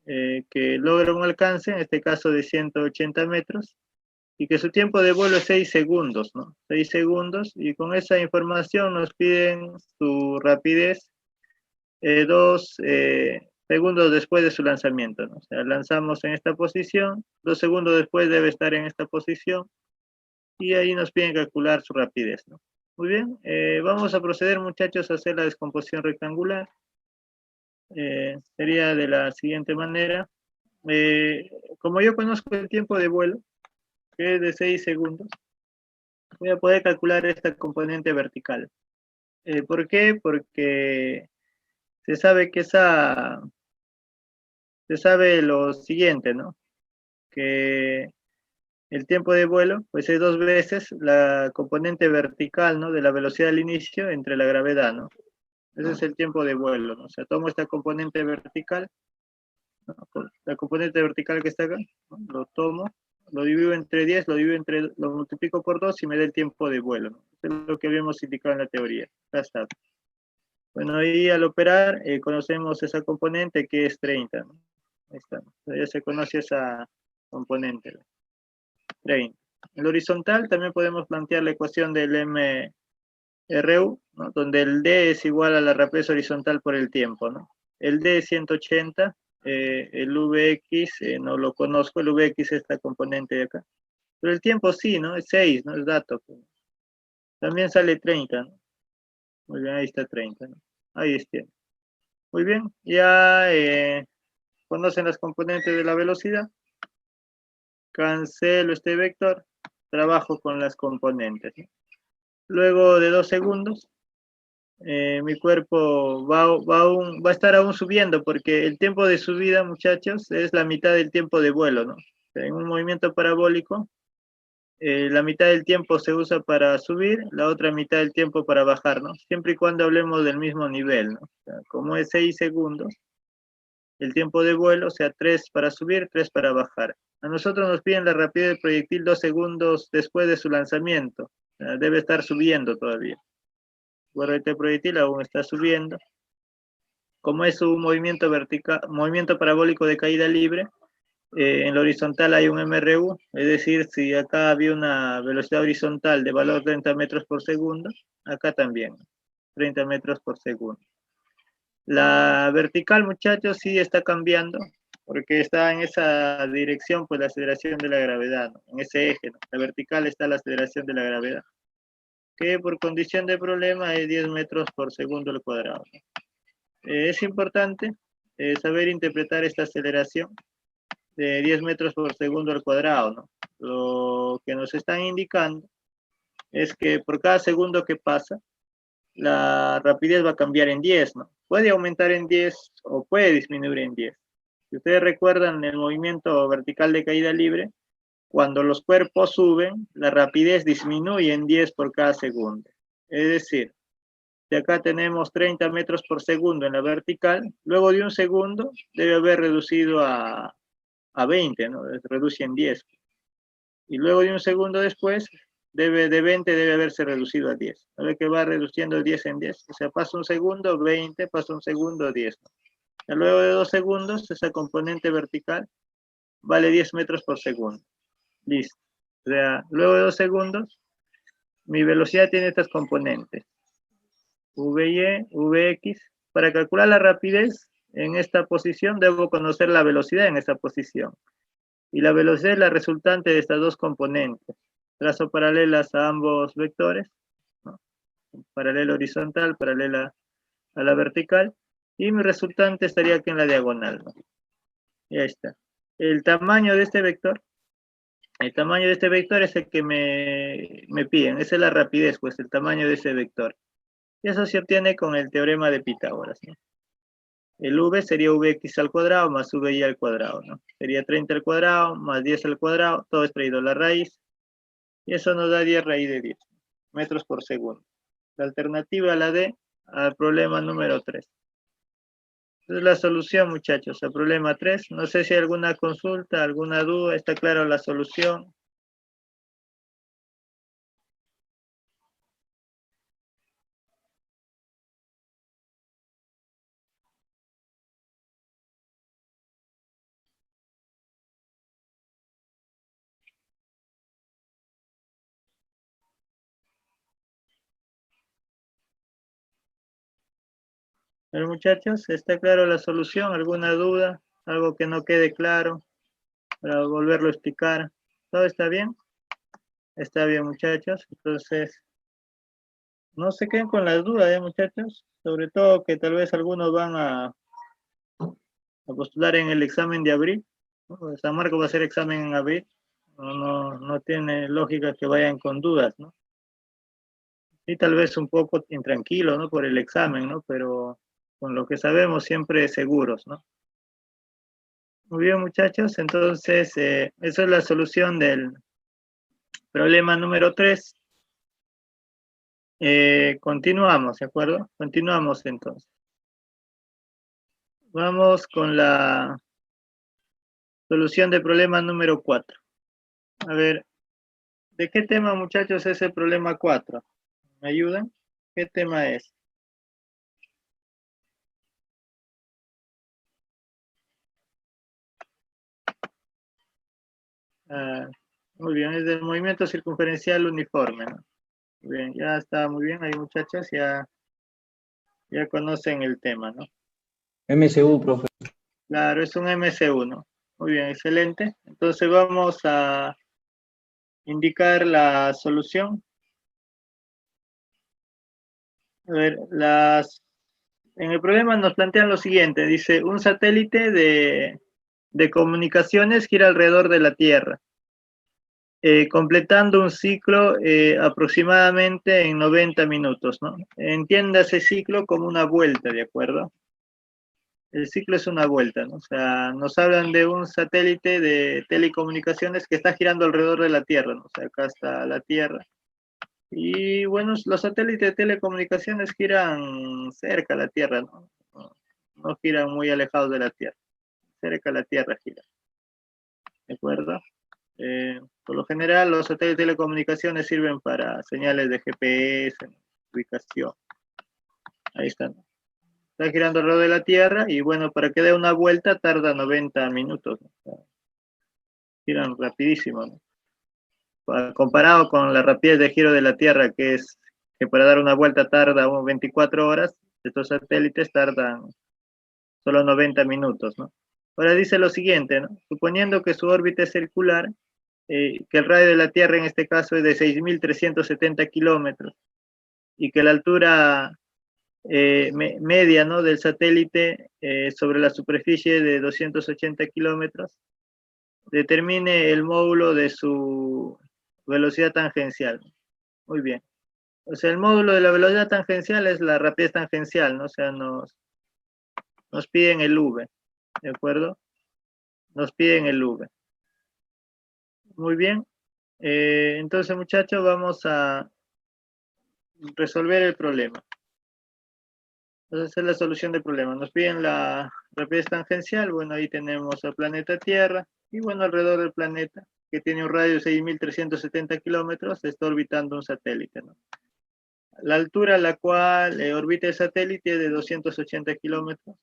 Que logra un alcance, en este caso de 180 metros, y que su tiempo de vuelo es 6 segundos, ¿no? 6 segundos, y con esa información nos piden su rapidez 2 segundos después de su lanzamiento, ¿no? O sea, lanzamos en esta posición, 2 segundos después debe estar en esta posición, y ahí nos piden calcular su rapidez, ¿no? Muy bien, vamos a proceder, muchachos, a hacer la descomposición rectangular. Sería de la siguiente manera. Como yo conozco el tiempo de vuelo, que es de 6 segundos, voy a poder calcular esta componente vertical. ¿Por qué? Porque se sabe que se sabe lo siguiente, ¿no? Que el tiempo de vuelo, pues es 2 veces la componente vertical, ¿no? De la velocidad al inicio entre la gravedad, ¿no? Ese es el tiempo de vuelo, ¿no? O sea, tomo esta componente vertical, ¿no? La componente vertical que está acá, ¿no? Lo tomo, lo divido entre 10, lo multiplico por 2 y me da el tiempo de vuelo, ¿no? Eso es lo que habíamos indicado en la teoría. Ya está. Bueno, ahí al operar conocemos esa componente que es 30, ¿no? Ahí está. Ya se conoce esa componente, 30. En el horizontal también podemos plantear la ecuación del m RU, ¿no? Donde el D es igual a la rapidez horizontal por el tiempo, ¿no? El D es 180, el VX no lo conozco, el VX es esta componente de acá. Pero el tiempo sí, ¿no? Es 6, ¿no? Es dato. También sale 30, ¿no? Muy bien, ahí está 30, ¿no? Ahí está. Muy bien, ya conocen las componentes de la velocidad. Cancelo este vector, trabajo con las componentes, ¿no? Luego de 2 segundos, mi cuerpo va a estar aún subiendo, porque el tiempo de subida, muchachos, es la mitad del tiempo de vuelo, ¿no? En un movimiento parabólico, la mitad del tiempo se usa para subir, la otra mitad del tiempo para bajar, ¿no? Siempre y cuando hablemos del mismo nivel, ¿no? O sea, como es 6 segundos, el tiempo de vuelo, o sea, 3 para subir, 3 para bajar. A nosotros nos piden la rapidez del proyectil 2 segundos después de su lanzamiento. O sea, debe estar subiendo todavía. Bueno, este proyectil aún está subiendo. Como es un movimiento vertical, movimiento parabólico de caída libre, en la horizontal hay un MRU, es decir, si acá había una velocidad horizontal de valor 30 metros por segundo, acá también, 30 metros por segundo. La vertical, muchachos, sí está cambiando, porque está en esa dirección, pues la aceleración de la gravedad, ¿no? En ese eje, ¿no? La vertical está la aceleración de la gravedad, que por condición de problema es 10 metros por segundo al cuadrado, ¿no? Es importante saber interpretar esta aceleración de 10 metros por segundo al cuadrado, ¿no? Lo que nos están indicando es que por cada segundo que pasa, la rapidez va a cambiar en 10, ¿no? Puede aumentar en 10 o puede disminuir en 10. Si ustedes recuerdan el movimiento vertical de caída libre, cuando los cuerpos suben, la rapidez disminuye en 10 por cada segundo. Es decir, si acá tenemos 30 metros por segundo en la vertical, luego de un segundo debe haber reducido a 20, ¿no? Reduce en 10. Y luego de un segundo después, de 20 debe haberse reducido a 10. A ver que va reduciendo 10 en 10. O sea, pasa un segundo, 20, pasa un segundo, 10. ¿No? Luego de 2 segundos, esa componente vertical vale 10 metros por segundo. Listo. O sea, luego de 2 segundos, mi velocidad tiene estas componentes. Vy, Vx. Para calcular la rapidez en esta posición, debo conocer la velocidad en esta posición. Y la velocidad es la resultante de estas dos componentes. Trazo paralelas a ambos vectores, ¿no? Paralela horizontal, paralela a la vertical, y mi resultante estaría aquí en la diagonal, ¿no? Y ahí está. El tamaño de este vector, es el que me piden, esa es la rapidez, pues el tamaño de ese vector. Y eso se obtiene con el teorema de Pitágoras, ¿no? El v sería vx al cuadrado más vy al cuadrado, ¿no? Sería 30 al cuadrado más 10 al cuadrado, todo extraído a la raíz, y eso nos da 10 raíz de 10 metros por segundo. La alternativa a la D al problema número 3. Esa es la solución, muchachos, al problema 3. No sé si hay alguna consulta, alguna duda, está clara la solución. Pero muchachos, ¿está claro la solución? ¿Alguna duda? ¿Algo que no quede claro? Para volverlo a explicar. ¿Todo está bien? Está bien, muchachos. Entonces, no se queden con las dudas, muchachos. Sobre todo que tal vez algunos van a postular en el examen de abril, ¿no? San Marcos va a hacer examen en abril. No tiene lógica que vayan con dudas, ¿no? Y tal vez un poco intranquilo, ¿no? Por el examen, ¿no? Pero con lo que sabemos siempre seguros, ¿no? Muy bien, muchachos. Entonces, esa es la solución del problema número 3. Continuamos, ¿de acuerdo? Continuamos entonces. Vamos con la solución del problema número 4. A ver, ¿de qué tema, muchachos, es el problema 4? ¿Me ayudan? ¿Qué tema es? Ah, muy bien, es del movimiento circunferencial uniforme, ¿no? Bien, ya está muy bien, ahí muchachas, ya conocen el tema, ¿no? MSU, profe. Claro, es un MC1. Muy bien, excelente. Entonces vamos a indicar la solución. A ver, en el problema nos plantean lo siguiente, dice, un satélite de comunicaciones gira alrededor de la Tierra, completando un ciclo aproximadamente en 90 minutos, ¿no? Entienda ese ciclo como una vuelta, ¿de acuerdo? El ciclo es una vuelta, ¿no? O sea, nos hablan de un satélite de telecomunicaciones que está girando alrededor de la Tierra, ¿no? O sea, acá está la Tierra. Y bueno, los satélites de telecomunicaciones giran cerca a la Tierra, ¿no? No giran muy alejados de la Tierra. Cerca a la Tierra giran. ¿De acuerdo? Por lo general, los satélites de telecomunicaciones sirven para señales de GPS, ubicación. Ahí están. Está girando alrededor de la Tierra y bueno, para que dé una vuelta tarda 90 minutos, ¿no? O sea, giran rapidísimo, ¿no? Comparado con la rapidez de giro de la Tierra, que para dar una vuelta tarda 24 horas, estos satélites tardan solo 90 minutos, ¿no? Ahora dice lo siguiente, ¿no? Suponiendo que su órbita es circular, que el radio de la Tierra en este caso es de 6.370 kilómetros y que la altura media, ¿no?, del satélite sobre la superficie de 280 kilómetros, determine el módulo de su velocidad tangencial. Muy bien. O sea, el módulo de la velocidad tangencial es la rapidez tangencial, ¿no? O sea, nos piden el V, ¿de acuerdo? Nos piden el V. Muy bien. Entonces, muchachos, vamos a resolver el problema. Entonces, esa es la solución del problema. Nos piden la rapidez tangencial. Bueno, ahí tenemos al planeta Tierra. Y bueno, alrededor del planeta, que tiene un radio de 6.370 kilómetros, está orbitando un satélite, ¿no? La altura a la cual orbita el satélite es de 280 kilómetros.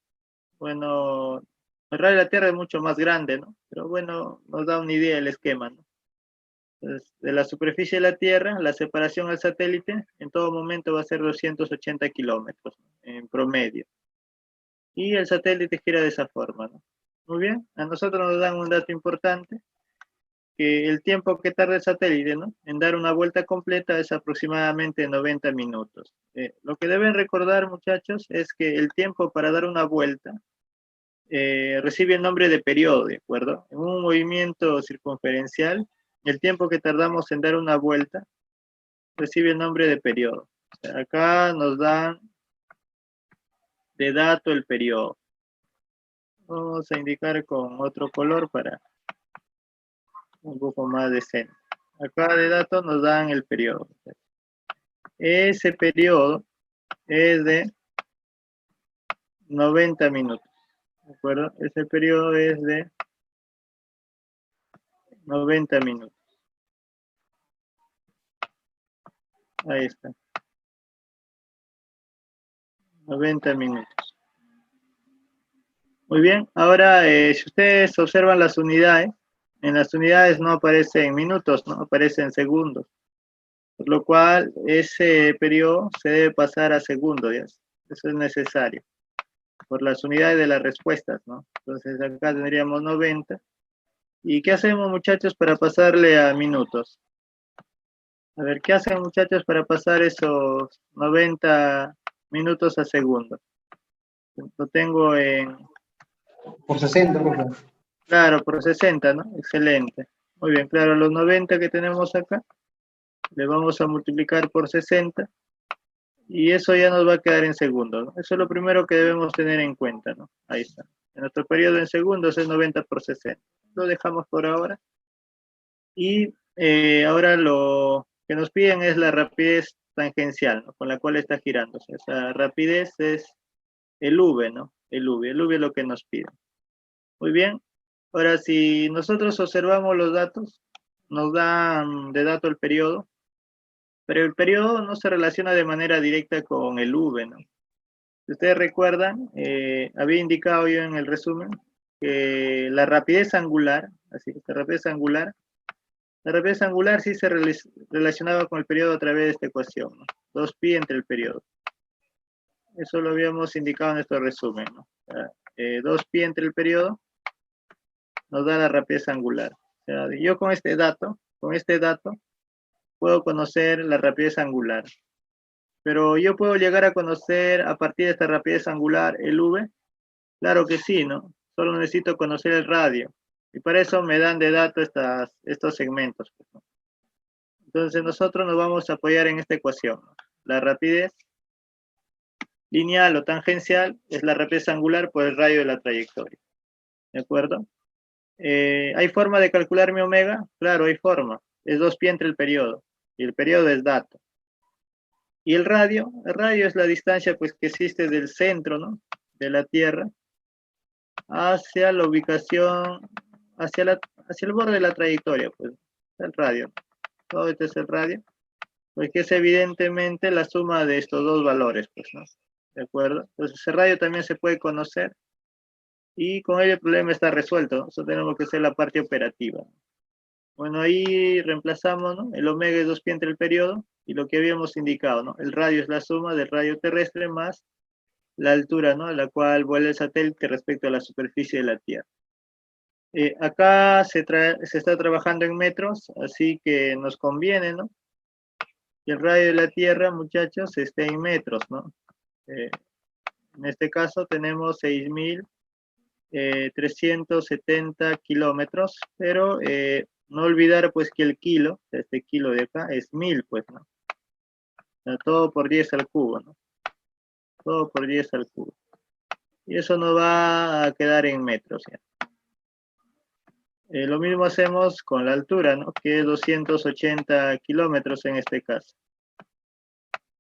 Bueno, el radio de la Tierra es mucho más grande, ¿no? Pero bueno, nos da una idea del esquema, ¿no? Entonces, de la superficie de la Tierra, la separación al satélite en todo momento va a ser 280 kilómetros, ¿no?, en promedio. Y el satélite gira de esa forma, ¿no? Muy bien, a nosotros nos dan un dato importante, que el tiempo que tarda el satélite, ¿no?, en dar una vuelta completa es aproximadamente 90 minutos. Lo que deben recordar, muchachos, es que el tiempo para dar una vuelta recibe el nombre de periodo, ¿de acuerdo? En un movimiento circunferencial, el tiempo que tardamos en dar una vuelta recibe el nombre de periodo. O sea, acá nos dan de dato el periodo. Vamos a indicar con otro color para un poco más decente. Acá de dato nos dan el periodo. Ese periodo es de 90 minutos. ¿De acuerdo? Ese periodo es de 90 minutos. Ahí está. 90 minutos. Muy bien. Ahora, si ustedes observan las unidades, en las unidades no aparecen minutos, no aparecen segundos. Por lo cual, ese periodo se debe pasar a segundos, ¿ya? Eso es necesario. Por las unidades de las respuestas, ¿no? Entonces, acá tendríamos 90. ¿Y qué hacemos, muchachos, para pasarle a minutos? A ver, ¿qué hacen, muchachos, para pasar esos 90 minutos a segundos? Lo tengo en... Por 60, profe. Claro, por 60, ¿no? Excelente. Muy bien, claro, los 90 que tenemos acá, le vamos a multiplicar por 60 y eso ya nos va a quedar en segundos, ¿no? Eso es lo primero que debemos tener en cuenta, ¿no? Ahí está. En nuestro periodo en segundos es 90 por 60. Lo dejamos por ahora. Y ahora lo que nos piden es la rapidez tangencial, ¿no?, con la cual está girando. O sea, esa rapidez es el V, ¿no? El V es lo que nos piden. Muy bien. Ahora, si nosotros observamos los datos, nos dan de dato el periodo, pero el periodo no se relaciona de manera directa con el V, ¿no? Si ustedes recuerdan, había indicado yo en el resumen que la rapidez angular, así, la rapidez angular, La rapidez angular sí se relacionaba con el periodo a través de esta ecuación, ¿no? 2pi entre el periodo. Eso lo habíamos indicado en nuestro resumen, ¿no? 2pi entre el periodo nos da la rapidez angular. O sea, yo con este dato, puedo conocer la rapidez angular. Pero yo puedo llegar a conocer a partir de esta rapidez angular el v. Claro que sí, ¿no? Solo necesito conocer el radio. Y para eso me dan de dato estos segmentos, pues, ¿no? Entonces nosotros nos vamos a apoyar en esta ecuación, ¿no? La rapidez lineal o tangencial es la rapidez angular por el radio de la trayectoria. ¿De acuerdo? ¿Hay forma de calcular mi omega? Claro, hay forma. Es 2pi entre el periodo. Y el periodo es dato. Y el radio es la distancia pues, que existe del centro, ¿no? De la Tierra hacia la ubicación, hacia el borde de la trayectoria, pues, el radio. Todo esto es el radio, pues que es evidentemente la suma de estos dos valores, pues, ¿no? ¿De acuerdo? Entonces, el radio también se puede conocer y con ello el problema está resuelto, ¿no? Solo tenemos que hacer la parte operativa. Bueno, ahí reemplazamos, ¿no? El omega es 2pi entre el periodo y lo que habíamos indicado, ¿no? El radio es la suma del radio terrestre más la altura, ¿no? A la cual vuela el satélite respecto a la superficie de la Tierra. Acá se está trabajando en metros, así que nos conviene, ¿no? Que el radio de la Tierra, muchachos, esté en metros, ¿no? En este caso tenemos 6.370 kilómetros, pero no olvidar pues que el kilo, este kilo de acá, es 1000, pues, ¿no? O sea, todo por 10 al cubo, ¿no? Todo por 10 al cubo. Y eso nos va a quedar en metros, ¿ya? Lo mismo hacemos con la altura, ¿no? Que es 280 kilómetros en este caso.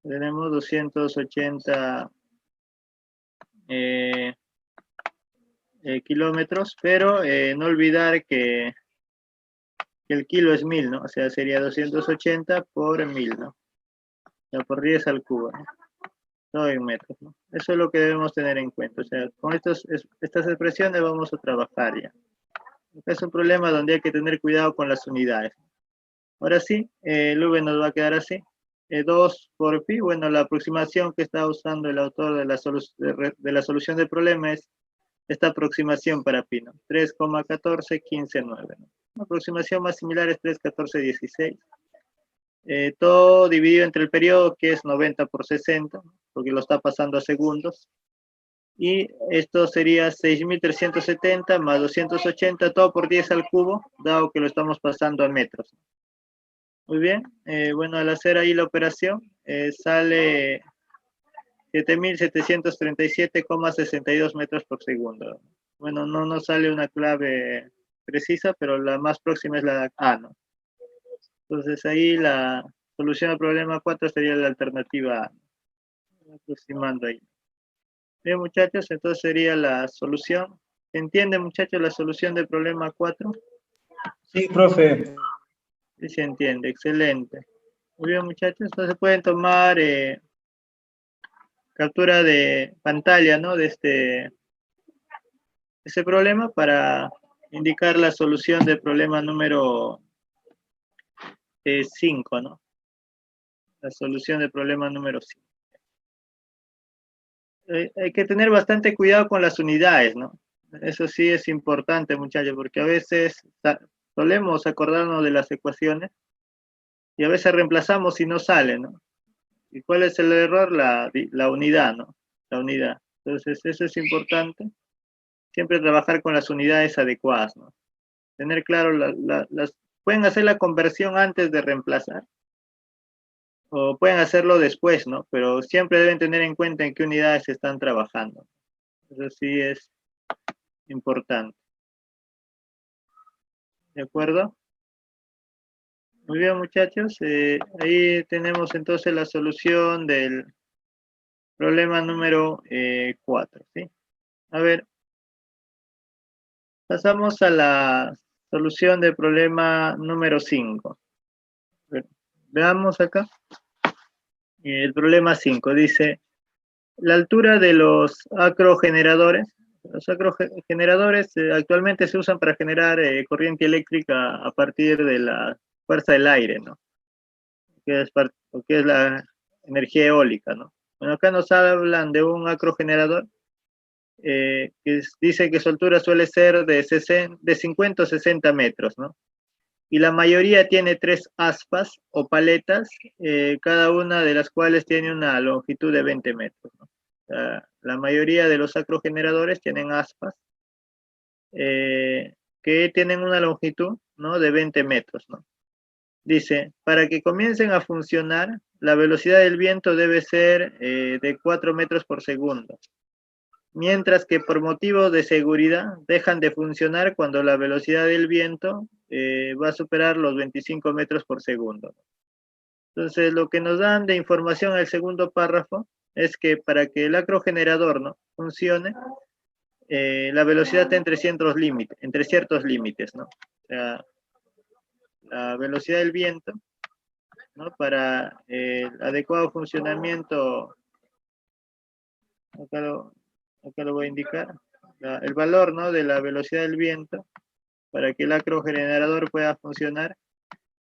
Tenemos 280 kilómetros, pero no olvidar que el kilo es 1000, ¿no? O sea, sería 280 por 1000, ¿no? O sea, por 10 al cubo, ¿no? Todo en metros, ¿no? Eso es lo que debemos tener en cuenta. O sea, con estas expresiones vamos a trabajar ya. Es un problema donde hay que tener cuidado con las unidades. Ahora sí, el v nos va a quedar así. 2 por pi, bueno, la aproximación que está usando el autor de la solución del problema es esta aproximación para pi, ¿no? 3,1415,9, ¿no? La aproximación más similar es 3,1416. Todo dividido entre el periodo, que es 90 por 60, ¿no? Porque lo está pasando a segundos. Y esto sería 6.370 más 280, todo por 10 al cubo, dado que lo estamos pasando a metros. Muy bien, bueno, al hacer ahí la operación, sale 7.737,62 metros por segundo. Bueno, no nos sale una clave precisa, pero la más próxima es la A, ¿no? Entonces ahí la solución al problema 4 sería la alternativa A, ¿no? Aproximando ahí. Bien, muchachos, entonces sería la solución. ¿Se entiende, muchachos, la solución del problema 4? Sí, profe. Sí, se entiende, excelente. Muy bien, muchachos, entonces pueden tomar captura de pantalla, ¿no? De ese problema para indicar la solución del problema número 5, ¿no? La solución del problema número 5. Hay que tener bastante cuidado con las unidades, ¿no? Eso sí es importante, muchachos, porque a veces solemos acordarnos de las ecuaciones y a veces reemplazamos y no sale, ¿no? ¿Y cuál es el error? La unidad, ¿no? La unidad. Entonces, eso es importante. Siempre trabajar con las unidades adecuadas, ¿no? Tener claro, pueden hacer la conversión antes de reemplazar, o pueden hacerlo después, ¿no? Pero siempre deben tener en cuenta en qué unidades están trabajando. Eso sí es importante. ¿De acuerdo? Muy bien, muchachos. Ahí tenemos entonces la solución del problema número 4, ¿sí? A ver, pasamos a la solución del problema número 5. Veamos acá. El problema 5 dice, la altura de los acrogeneradores. Los acrogeneradores actualmente se usan para generar corriente eléctrica a partir de la fuerza del aire, ¿no? O qué es la energía eólica, ¿no? Bueno, acá nos hablan de un acrogenerador dice que su altura suele ser de 50 o 60 metros, ¿no? Y la mayoría tiene 3 aspas o paletas, cada una de las cuales tiene una longitud de 20 metros, ¿no? La mayoría de los acrogeneradores tienen aspas que tienen una longitud, ¿no?, de 20 metros, ¿no? Dice, para que comiencen a funcionar, la velocidad del viento debe ser de 4 metros por segundo, mientras que por motivos de seguridad dejan de funcionar cuando la velocidad del viento va a superar los 25 metros por segundo. Entonces, lo que nos dan de información en el segundo párrafo es que para que el acrogenerador, ¿no?, funcione, la velocidad está entre ciertos límites, ¿no? O sea, la velocidad del viento, ¿no?, para el adecuado funcionamiento, acá lo voy a indicar, el valor, ¿no?, de la velocidad del viento para que el acrogenerador pueda funcionar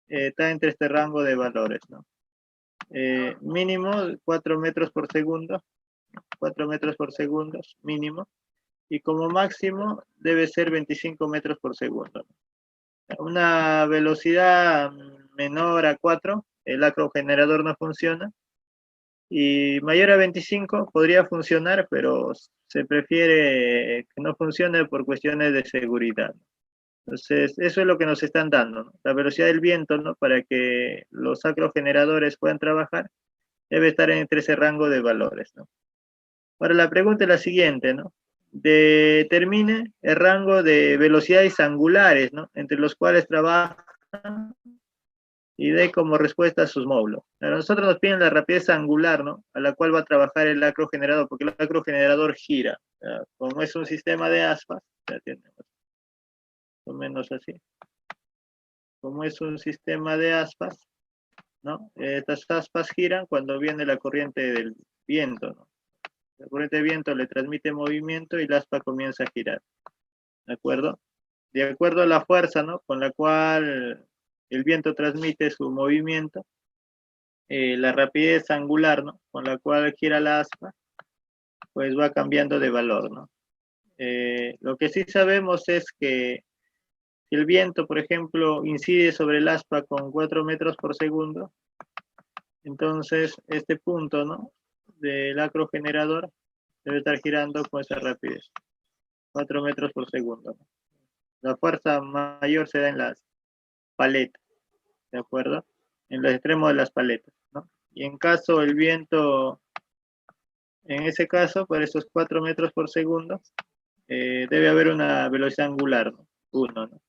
está entre este rango de valores, ¿no? Mínimo 4 metros por segundo, 4 metros por segundo mínimo, y como máximo debe ser 25 metros por segundo. Una velocidad menor a 4, el acrogenerador no funciona, y mayor a 25 podría funcionar, pero se prefiere que no funcione por cuestiones de seguridad. Entonces, eso es lo que nos están dando, ¿no? La velocidad del viento, ¿no?, para que los acrogeneradores puedan trabajar, debe estar entre ese rango de valores, ¿no? Ahora, la pregunta es la siguiente, ¿no? Determine el rango de velocidades angulares, ¿no?, entre los cuales trabajan, y dé como respuesta a sus módulos. A nosotros nos piden la rapidez angular, ¿no?, a la cual va a trabajar el acrogenerador, porque el acrogenerador gira. Como es un sistema de aspas, ya tenemos más o menos así. Como es un sistema de aspas, ¿no?, estas aspas giran cuando viene la corriente del viento, ¿no? La corriente de viento le transmite movimiento y la aspa comienza a girar, ¿de acuerdo? De acuerdo a la fuerza, ¿no?, con la cual el viento transmite su movimiento, la rapidez angular, ¿no?, con la cual gira la aspa, pues va cambiando de valor, ¿no? Lo que sí sabemos es que si el viento, por ejemplo, incide sobre el aspa con 4 metros por segundo, entonces este punto, ¿no?, del acrogenerador debe estar girando con esa rapidez, 4 metros por segundo, ¿no? La fuerza mayor se da en las paletas, ¿de acuerdo? En los extremos de las paletas, ¿no? Y en caso el viento, en ese caso, por esos 4 metros por segundo, debe haber una velocidad angular, ¿no?, 1, ¿no?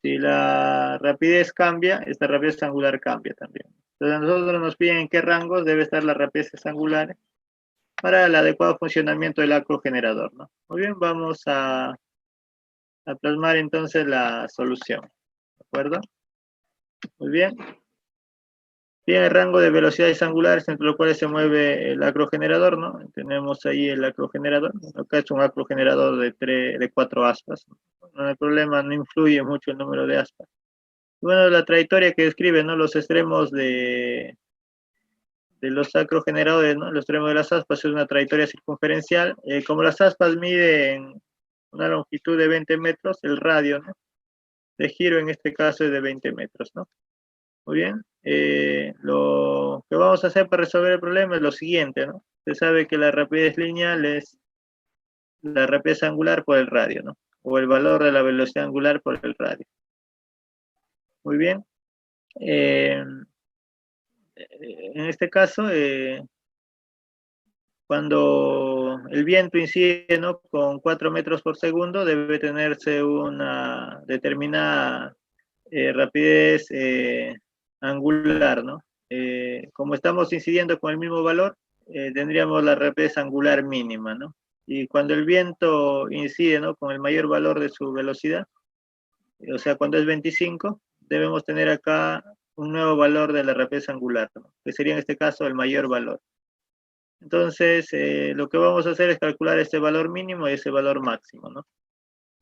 Si la rapidez cambia, esta rapidez angular cambia también. Entonces a nosotros nos piden en qué rangos debe estar la rapidez angular para el adecuado funcionamiento del acrogenerador, ¿no? Muy bien, vamos a plasmar entonces la solución, ¿de acuerdo? Muy bien. Tiene rango de velocidades angulares entre los cuales se mueve el acrogenerador, ¿no? Tenemos ahí el acrogenerador. Acá es un acrogenerador de 4 aspas. No hay problema, no influye mucho el número de aspas. Bueno, la trayectoria que describe, ¿no?, los extremos de los acrogeneradores, ¿no?, los extremos de las aspas es una trayectoria circunferencial. Como las aspas miden una longitud de 20 metros, el radio, ¿no?, de giro en este caso es de 20 metros, ¿no? Muy bien. Lo que vamos a hacer para resolver el problema es lo siguiente, ¿no? Se sabe que la rapidez lineal es la rapidez angular por el radio, ¿no?, o el valor de la velocidad angular por el radio. Muy bien. En este caso, cuando el viento incide, ¿no?, con 4 metros por segundo, debe tenerse una determinada rapidez angular, ¿no? Como estamos incidiendo con el mismo valor, tendríamos la rapidez angular mínima, ¿no? Y cuando el viento incide, ¿no?, con el mayor valor de su velocidad, o sea, cuando es 25, debemos tener acá un nuevo valor de la rapidez angular, ¿no?, que sería en este caso el mayor valor. Entonces, lo que vamos a hacer es calcular ese valor mínimo y ese valor máximo, ¿no?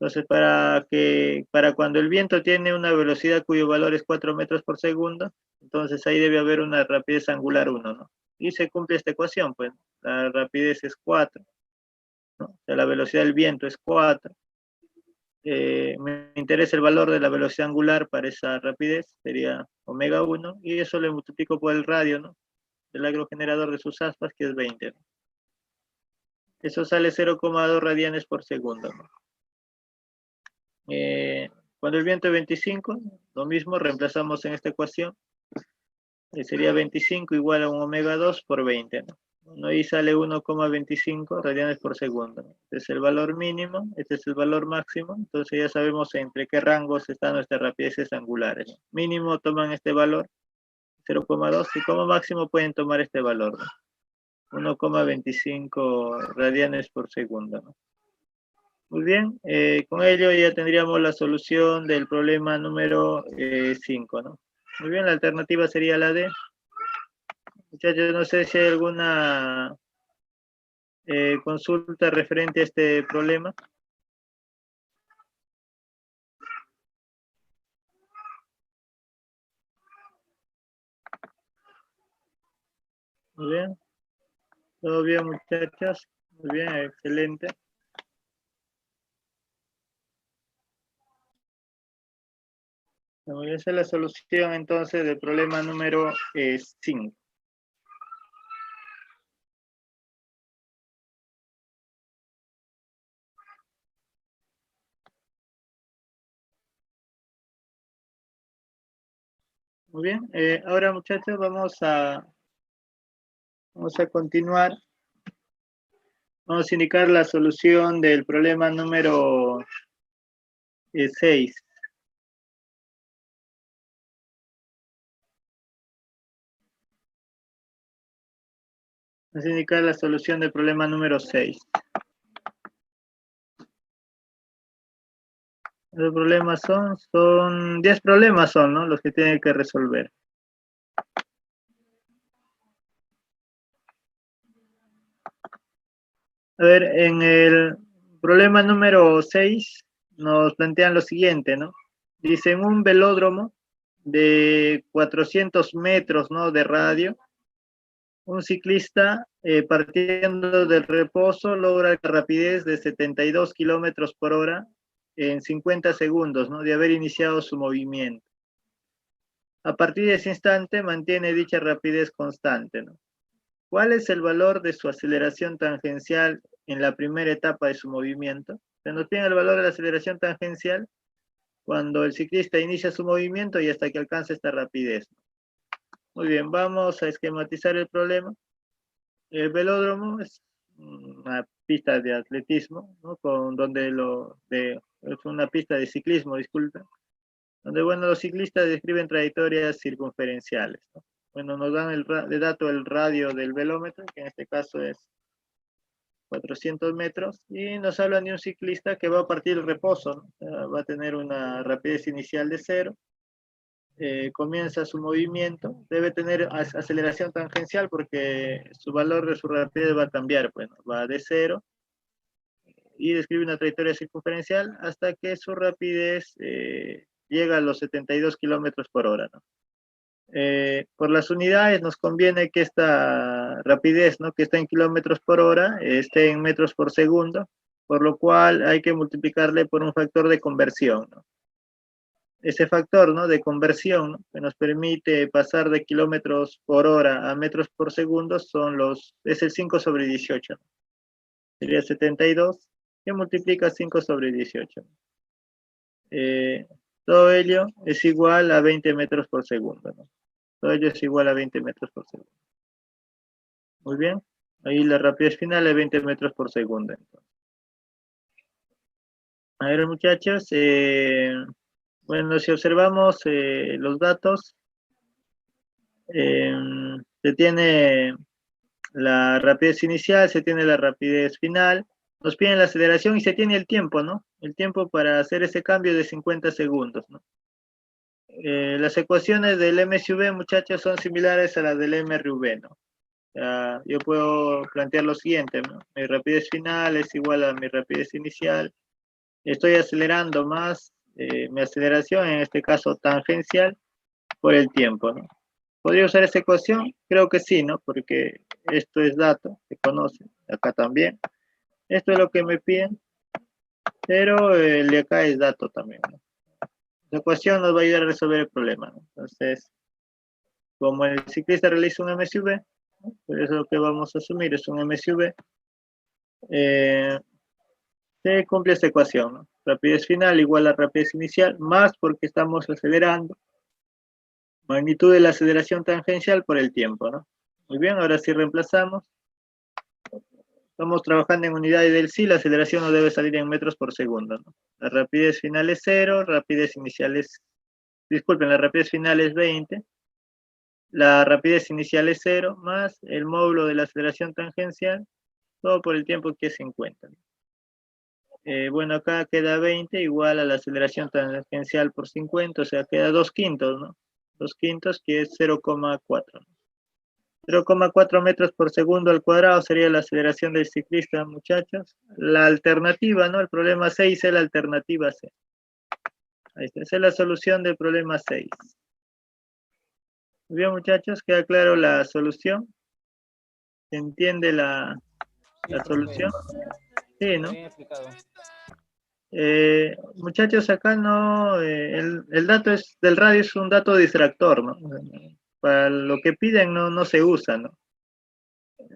Entonces, para cuando el viento tiene una velocidad cuyo valor es 4 metros por segundo, entonces ahí debe haber una rapidez angular 1, ¿no? Y se cumple esta ecuación, pues, la rapidez es 4, ¿no? O sea, la velocidad del viento es 4. Me interesa el valor de la velocidad angular para esa rapidez, sería omega 1, y eso le multiplico por el radio, ¿no? Del agrogenerador de sus aspas, que es 20, ¿no? Eso sale 0,2 radianes por segundo, ¿no? Cuando el viento es 25, lo mismo, reemplazamos en esta ecuación, sería 25 igual a un omega 2 por 20, ¿no? Ahí sale 1,25 radianes por segundo, ¿no? Este es el valor mínimo, este es el valor máximo, entonces ya sabemos entre qué rangos están nuestras rapideces angulares, ¿no? Mínimo toman este valor, 0,2, y como máximo pueden tomar este valor, ¿no? 1,25 radianes por segundo, ¿no? Muy bien, con ello ya tendríamos la solución del problema número 5, ¿no? Muy bien, la alternativa sería la D. Muchachos, no sé si hay alguna consulta referente a este problema. Muy bien. ¿Todo bien, muchachos? Muy bien, excelente. Bueno, esa es la solución entonces del problema número 5. Muy bien, ahora muchachos vamos a continuar. Vamos a indicar la solución del problema número 6. Vamos a indicar la solución del problema número 6. Los problemas son 10 problemas son, ¿no? Los que tienen que resolver. A ver, en el problema número 6 nos plantean lo siguiente, ¿no? Dice, en un velódromo de 400 metros, ¿no?, de radio, un ciclista partiendo del reposo logra la rapidez de 72 kilómetros por hora en 50 segundos, ¿no?, de haber iniciado su movimiento. A partir de ese instante mantiene dicha rapidez constante, ¿no? ¿Cuál es el valor de su aceleración tangencial en la primera etapa de su movimiento? Se nos pide el valor de la aceleración tangencial cuando el ciclista inicia su movimiento y hasta que alcanza esta rapidez. Muy bien, vamos a esquematizar el problema. El velódromo es una pista de atletismo, ¿no? Es una pista de ciclismo, disculpen, donde, bueno, los ciclistas describen trayectorias circunferenciales, ¿no? Bueno, nos dan de dato el radio del velómetro, que en este caso es 400 metros, y nos hablan de un ciclista que va a partir del reposo, ¿no? O sea, va a tener una rapidez inicial de 0, comienza su movimiento, debe tener aceleración tangencial porque su valor de su rapidez va a cambiar, bueno, va de 0, y describe una trayectoria circunferencial hasta que su rapidez llega a los 72 kilómetros por hora, ¿no? Por las unidades nos conviene que esta rapidez, ¿no?, que está en kilómetros por hora, esté en metros por segundo, por lo cual hay que multiplicarle por un factor de conversión, ¿no? Ese factor, ¿no?, de conversión, ¿no?, que nos permite pasar de kilómetros por hora a metros por segundo es el 5 sobre 18, ¿no? Sería 72, que multiplica 5 sobre 18. Todo ello es igual a 20 metros por segundo, ¿no? Todo ello es igual a 20 metros por segundo. Muy bien. Ahí la rapidez final es 20 metros por segundo. Entonces. A ver, muchachos. Bueno, si observamos los datos, se tiene la rapidez inicial, se tiene la rapidez final, nos piden la aceleración y se tiene el tiempo, ¿no? El tiempo para hacer ese cambio de 50 segundos, ¿no? Las ecuaciones del MSV, muchachos, son similares a las del MRV, ¿no? Yo puedo plantear lo siguiente, ¿no? Mi rapidez final es igual a mi rapidez inicial, estoy acelerando más mi aceleración, en este caso tangencial, por el tiempo, ¿no? ¿Podría usar esa ecuación? Creo que sí, ¿no? Porque esto es dato, se conoce, acá también. Esto es lo que me piden, pero el de acá es dato también, ¿no? La ecuación nos va a ayudar a resolver el problema, ¿no? Entonces, como el ciclista realiza un MSV, ¿no? Pues eso es lo que vamos a asumir, es un MSV, se cumple esta ecuación, ¿no? Rapidez final igual a rapidez inicial, más porque estamos acelerando, magnitud de la aceleración tangencial por el tiempo, ¿no? Muy bien, ahora sí reemplazamos. Estamos trabajando en unidades del sí, la aceleración no debe salir en metros por segundo, ¿no? La rapidez final es 0, rapidez inicial es, disculpen, la rapidez final es 20, la rapidez inicial es 0, más el módulo de la aceleración tangencial, todo por el tiempo que es 50, ¿no? Bueno, acá queda 20 igual a la aceleración tangencial por 50, o sea, queda 2 quintos, ¿no? 2 quintos que es 0,4, ¿no? 0,4 metros por segundo al cuadrado sería la aceleración del ciclista, muchachos. La alternativa, ¿no? El problema 6 es la alternativa C. Ahí está, esa es la solución del problema 6. Muy bien, muchachos, queda claro la solución. ¿Se entiende la profe. solución? Sí, ¿no? Bien explicado. Muchachos, acá no, el dato del radio es un dato distractor, ¿no? Para lo que piden no se usa, ¿no?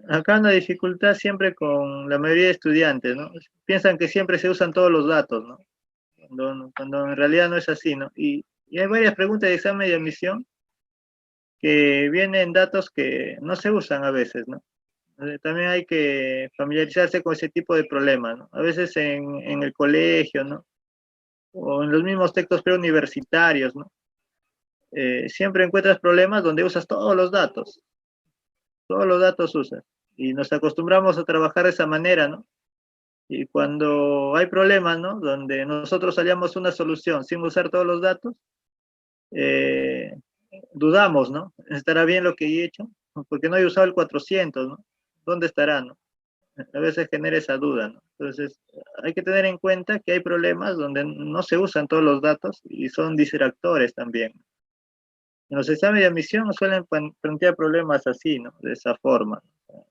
Acá una dificultad siempre con la mayoría de estudiantes, ¿no? Piensan que siempre se usan todos los datos, ¿no? Cuando en realidad no es así, ¿no? Y hay varias preguntas de examen de admisión que vienen datos que no se usan a veces, ¿no? También hay que familiarizarse con ese tipo de problemas, ¿no? A veces en el colegio, ¿no? O en los mismos textos preuniversitarios, ¿no? Siempre encuentras problemas donde usas todos los datos usas. Y nos acostumbramos a trabajar de esa manera, ¿no? Y cuando hay problemas, ¿no? Donde nosotros hallamos una solución sin usar todos los datos, eh, dudamos, ¿no? ¿Estará bien lo que he hecho? Porque no he usado el 400, ¿no? ¿Dónde estará, no? A veces genera esa duda, ¿no? Entonces, hay que tener en cuenta que hay problemas donde no se usan todos los datos y son distractores también. En los exámenes de admisión suelen plantear problemas así, ¿no? De esa forma.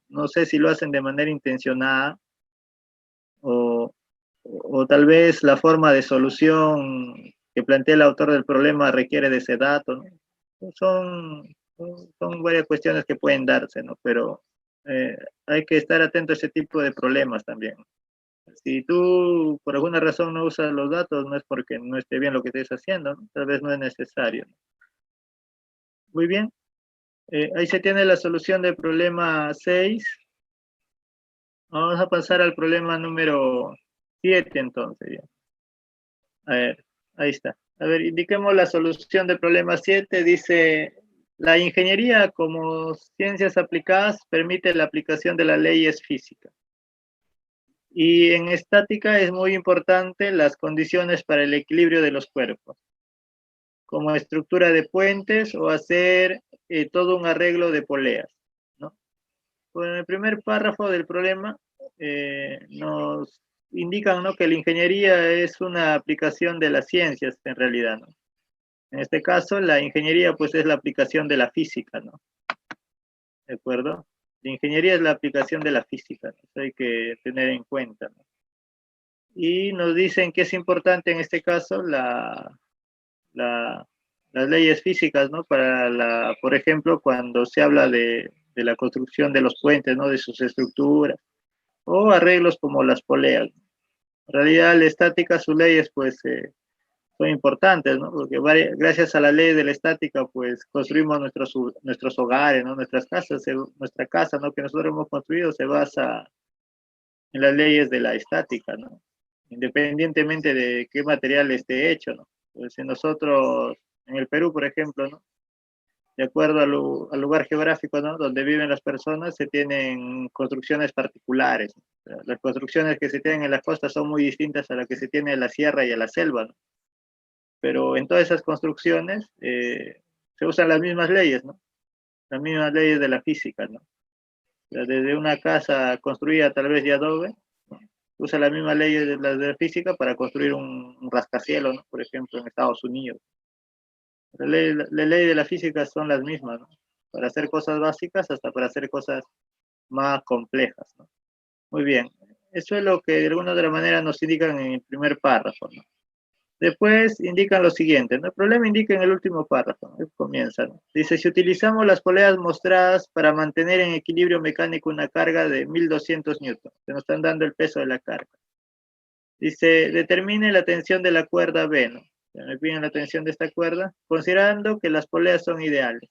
No sé si lo hacen de manera intencionada o, o tal vez la forma de solución que plantea el autor del problema requiere de ese dato, ¿no? Son varias cuestiones que pueden darse, ¿no? Pero hay que estar atento a ese tipo de problemas también. Si tú por alguna razón no usas los datos, no es porque no esté bien lo que estés haciendo, ¿no? Tal vez no es necesario, ¿no? Muy bien. Ahí se tiene la solución del problema 6. Vamos a pasar al problema número 7 entonces. Ya. A ver, ahí está. A ver, indiquemos la solución del problema 7. Dice, la ingeniería como ciencias aplicadas permite la aplicación de las leyes físicas. Y en estática es muy importante las condiciones para el equilibrio de los cuerpos, como estructura de puentes o hacer todo un arreglo de poleas, ¿no? Pues en el primer párrafo del problema nos indican, ¿no? Que la ingeniería es una aplicación de las ciencias en realidad, ¿no? En este caso, la ingeniería pues es la aplicación de la física, ¿no? ¿De acuerdo? La ingeniería es la aplicación de la física, ¿no? Eso hay que tener en cuenta, ¿no? Y nos dicen que es importante en este caso las leyes físicas, ¿no? Por ejemplo, cuando se habla de la construcción de los puentes, ¿no? De sus estructuras, o arreglos como las poleas. En realidad, la estática, sus leyes, pues, son importantes, ¿no? Porque gracias a la ley de la estática, pues, construimos nuestros hogares, ¿no? Nuestras casas, nuestra casa, ¿no? Que nosotros hemos construido se basa en las leyes de la estática, ¿no? Independientemente de qué material esté hecho, ¿no? Pues si nosotros, en el Perú, por ejemplo, ¿no? De acuerdo al lugar geográfico, ¿no? Donde viven las personas, se tienen construcciones particulares. Las construcciones que se tienen en la costa son muy distintas a las que se tiene en la sierra y en la selva, ¿no? Pero en todas esas construcciones se usan las mismas leyes, ¿no? Las mismas leyes de la física, ¿no? Desde una casa construida tal vez de adobe, ¿no? usa la misma ley de la física para construir un rascacielos, ¿no? Por ejemplo, en Estados Unidos. La ley de la física son las mismas, ¿no? Para hacer cosas básicas hasta para hacer cosas más complejas, ¿no? Muy bien, eso es lo que de alguna otra manera nos indican en el primer párrafo, ¿no? Después indican lo siguiente, ¿no? El problema indica en el último párrafo, ¿no? Comienza, ¿no? Dice, si utilizamos las poleas mostradas para mantener en equilibrio mecánico una carga de 1200 newtons, que nos están dando el peso de la carga. Dice, determine la tensión de la cuerda B, ¿no? Me piden la tensión de esta cuerda, considerando que las poleas son ideales.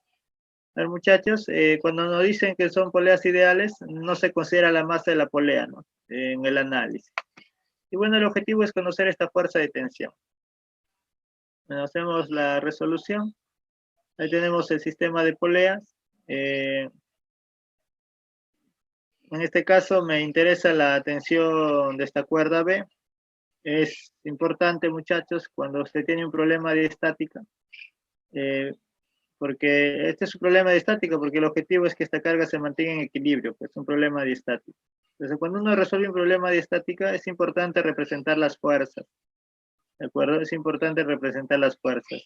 A ver, muchachos, cuando nos dicen que son poleas ideales, no se considera la masa de la polea, ¿no? En el análisis. Y bueno, el objetivo es conocer esta fuerza de tensión. Bueno, hacemos la resolución. Ahí tenemos el sistema de poleas. En este caso me interesa la tensión de esta cuerda B. Es importante, muchachos, cuando se tiene un problema de estática, porque este es un problema de estática, porque el objetivo es que esta carga se mantenga en equilibrio, pues es un problema de estática. Entonces, cuando uno resuelve un problema de estática, es importante representar las fuerzas, ¿de acuerdo? Es importante representar las fuerzas.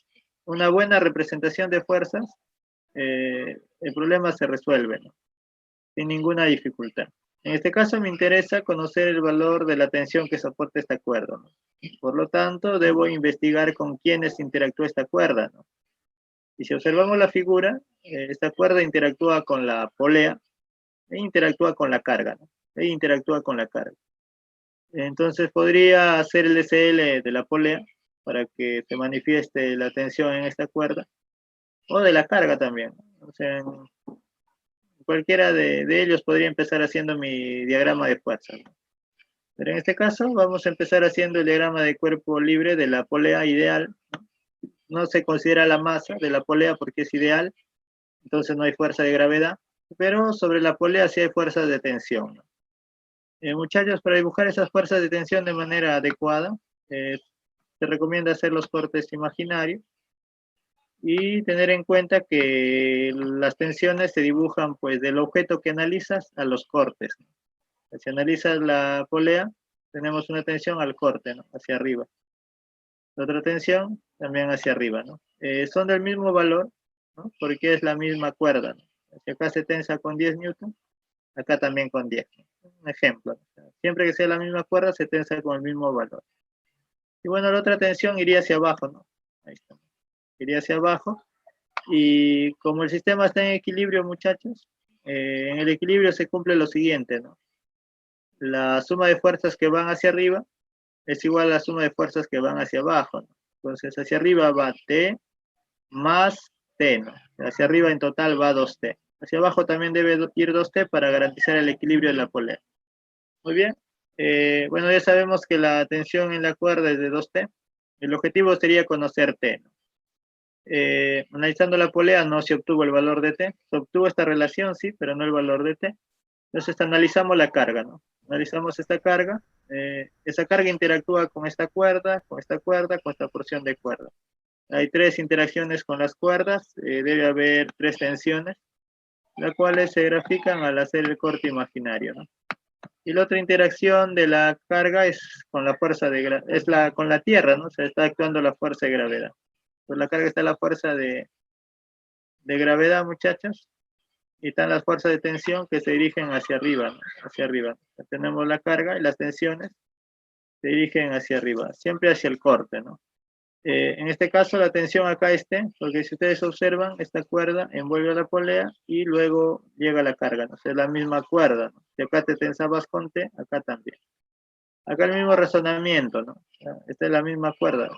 Una buena representación de fuerzas, el problema se resuelve, ¿no? Sin ninguna dificultad. En este caso me interesa conocer el valor de la tensión que soporta esta cuerda, ¿no? Por lo tanto, debo investigar con quiénes interactúa esta cuerda, ¿no? Y si observamos la figura, esta cuerda interactúa con la polea e interactúa con la carga, ¿no? E interactúa con la carga. Entonces podría hacer el SL de la polea para que se manifieste la tensión en esta cuerda, o de la carga también. O sea, cualquiera de ellos podría empezar haciendo mi diagrama de fuerza, ¿no? Pero en este caso vamos a empezar haciendo el diagrama de cuerpo libre de la polea ideal, ¿no? No se considera la masa de la polea porque es ideal, entonces no hay fuerza de gravedad, pero sobre la polea sí hay fuerzas de tensión, ¿no? Muchachos, para dibujar esas fuerzas de tensión de manera adecuada, se recomienda hacer los cortes imaginarios y tener en cuenta que las tensiones se dibujan pues del objeto que analizas a los cortes, ¿no? Si analizas la polea, tenemos una tensión al corte, ¿no? Hacia arriba. La otra tensión también hacia arriba, ¿no? Son del mismo valor, ¿no? Porque es la misma cuerda, ¿no? Si acá se tensa con 10 newton, acá también con 10. Un ejemplo, ¿no? Siempre que sea la misma cuerda, se tensa con el mismo valor. Y bueno, la otra tensión iría hacia abajo, ¿no? Ahí está. Iría hacia abajo. Y como el sistema está en equilibrio, muchachos, en el equilibrio se cumple lo siguiente, ¿no? La suma de fuerzas que van hacia arriba es igual a la suma de fuerzas que van hacia abajo, ¿no? Entonces, hacia arriba va T más T, ¿no? Hacia arriba en total va 2T. Hacia abajo también debe ir 2T para garantizar el equilibrio de la polea. Muy bien. Bueno, ya sabemos que la tensión en la cuerda es de 2T. El objetivo sería conocer T, ¿no? Analizando la polea no se obtuvo el valor de T. Se obtuvo esta relación, sí, pero no el valor de T. Entonces analizamos la carga, ¿no? Analizamos esta carga. Esa carga interactúa con esta cuerda, con esta cuerda, con esta porción de cuerda. Hay 3 interacciones con las cuerdas, debe haber 3 tensiones, las cuales se grafican al hacer el corte imaginario, ¿no? Y la otra interacción de la carga es con la fuerza con la tierra, ¿no? Se está actuando la fuerza de gravedad. Pues la carga está la fuerza de gravedad, muchachos, y están las fuerzas de tensión que se dirigen hacia arriba, ¿no? Hacia arriba. Tenemos la carga y las tensiones se dirigen hacia arriba, siempre hacia el corte, ¿no? En este caso la tensión acá esté, porque si ustedes observan, esta cuerda envuelve a la polea y luego llega la carga, ¿no? O sea, es la misma cuerda, ¿no? Si acá te tensabas con T, acá también. Acá el mismo razonamiento, ¿no? Esta es la misma cuerda.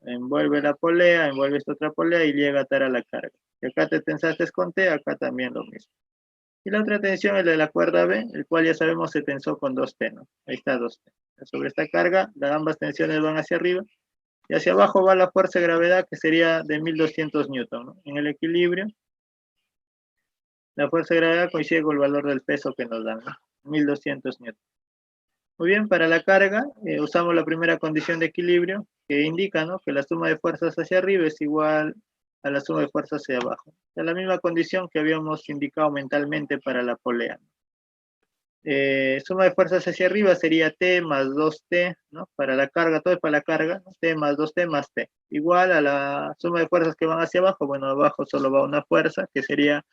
Envuelve la polea, envuelve esta otra polea y llega a atar a la carga. Si acá te tensaste con T, acá también lo mismo. Y la otra tensión es la de la cuerda B, el cual ya sabemos se tensó con 2T, ¿no? Ahí está 2T. Sobre esta carga, ambas tensiones van hacia arriba. Y hacia abajo va la fuerza de gravedad, que sería de 1200 newton, ¿no? En el equilibrio, la fuerza de gravedad coincide con el valor del peso que nos dan, ¿no? 1200 newton. Muy bien, para la carga, usamos la primera condición de equilibrio, que indica, ¿no? Que la suma de fuerzas hacia arriba es igual a la suma de fuerzas hacia abajo. Es la misma condición que habíamos indicado mentalmente para la polea, ¿no? Suma de fuerzas hacia arriba sería T más 2T, ¿no? Para la carga, todo es para la carga, ¿no? T más 2T más T. Igual a la suma de fuerzas que van hacia abajo, bueno, abajo solo va una fuerza, que sería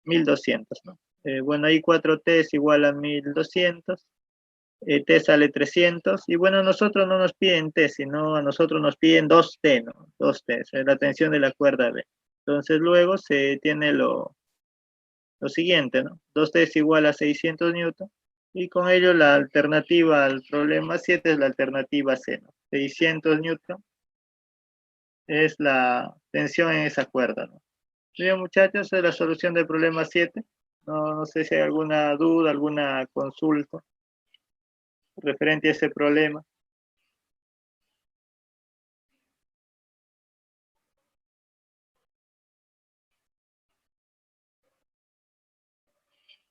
1200, ¿no? Bueno, ahí 4T es igual a 1200, T sale 300, y bueno, a nosotros no nos piden T, sino a nosotros nos piden 2T, ¿no? 2T, es la tensión de la cuerda B. Entonces luego se tiene lo siguiente, ¿no? 2T es igual a 600 newton, y con ello la alternativa al problema 7 es la alternativa C, ¿no? 600 newton es la tensión en esa cuerda, ¿no? Bien, muchachos, esa es la solución del problema 7. No sé si hay alguna duda, alguna consulta referente a ese problema.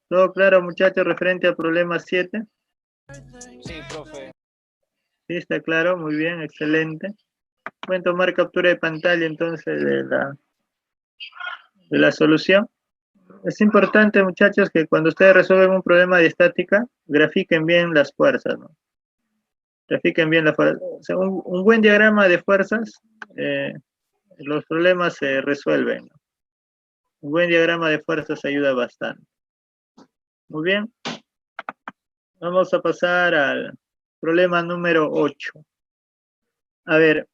¿Todo claro, muchachos, referente al problema 7? Sí, profe. Sí, está claro, muy bien, excelente. Pueden tomar captura de pantalla entonces de la solución. Es importante, muchachos, que cuando ustedes resuelven un problema de estática, grafiquen bien las fuerzas, ¿no? Grafiquen bien la fuerza. O sea, un buen diagrama de fuerzas, los problemas se resuelven, ¿no? Un buen diagrama de fuerzas ayuda bastante. Muy bien. Vamos a pasar al problema número 8. A ver,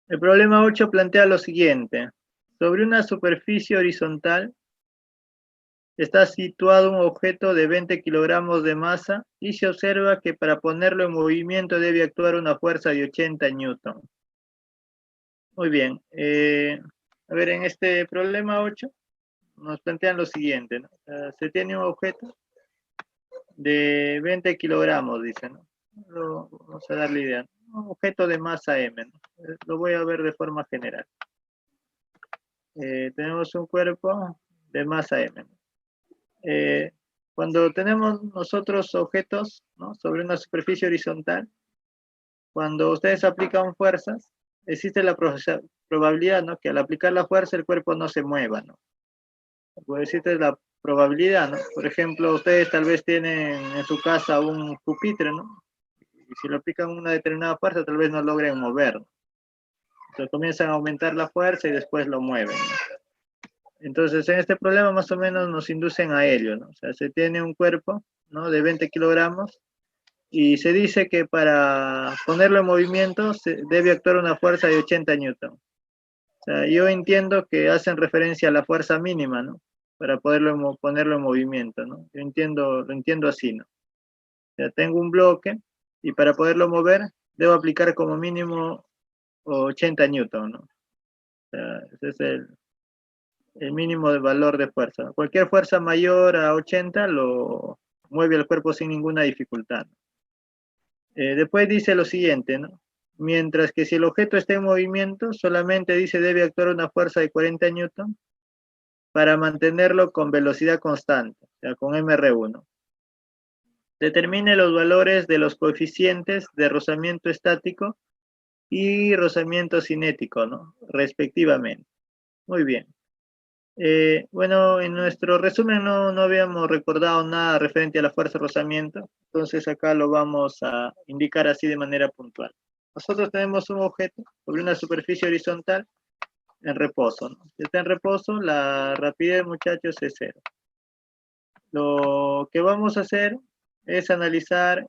el problema 8 plantea lo siguiente. Sobre una superficie horizontal está situado un objeto de 20 kilogramos de masa y se observa que para ponerlo en movimiento debe actuar una fuerza de 80 newton. Muy bien. A ver, en este problema 8 nos plantean lo siguiente, ¿no? Se tiene un objeto de 20 kilogramos, dice, ¿no? Vamos a darle idea. Un objeto de masa M, ¿no? Lo voy a ver de forma general. Tenemos un cuerpo de masa M, ¿no? Cuando tenemos nosotros objetos, ¿no?, sobre una superficie horizontal, cuando ustedes aplican fuerzas, existe la probabilidad, ¿no?, que al aplicar la fuerza el cuerpo no se mueva, ¿no? Pues existe la probabilidad, ¿no? Por ejemplo, ustedes tal vez tienen en su casa un pupitre, ¿no? Y si lo aplican una determinada fuerza, tal vez no logren moverlo. Entonces comienzan a aumentar la fuerza y después lo mueven, ¿no? Entonces, en este problema más o menos nos inducen a ello, ¿no? O sea, se tiene un cuerpo, ¿no?, de 20 kilogramos y se dice que para ponerlo en movimiento se debe actuar una fuerza de 80 newton. O sea, yo entiendo que hacen referencia a la fuerza mínima, ¿no?, para ponerlo en movimiento, ¿no? Yo lo entiendo así, ¿no? O sea, tengo un bloque y para poderlo mover debo aplicar como mínimo 80 newton, ¿no? O sea, ese es el mínimo de valor de fuerza. Cualquier fuerza mayor a 80 lo mueve el cuerpo sin ninguna dificultad. Después dice lo siguiente, ¿no? Mientras que si el objeto está en movimiento, solamente dice debe actuar una fuerza de 40 newton para mantenerlo con velocidad constante, o sea, con MR1. Determine los valores de los coeficientes de rozamiento estático y rozamiento cinético, ¿no?, respectivamente. Muy bien. Bueno, en nuestro resumen no habíamos recordado nada referente a la fuerza de rozamiento, entonces acá lo vamos a indicar así de manera puntual. Nosotros tenemos un objeto sobre una superficie horizontal en reposo, ¿no? Si está en reposo, la rapidez, muchachos, es 0. Lo que vamos a hacer es analizar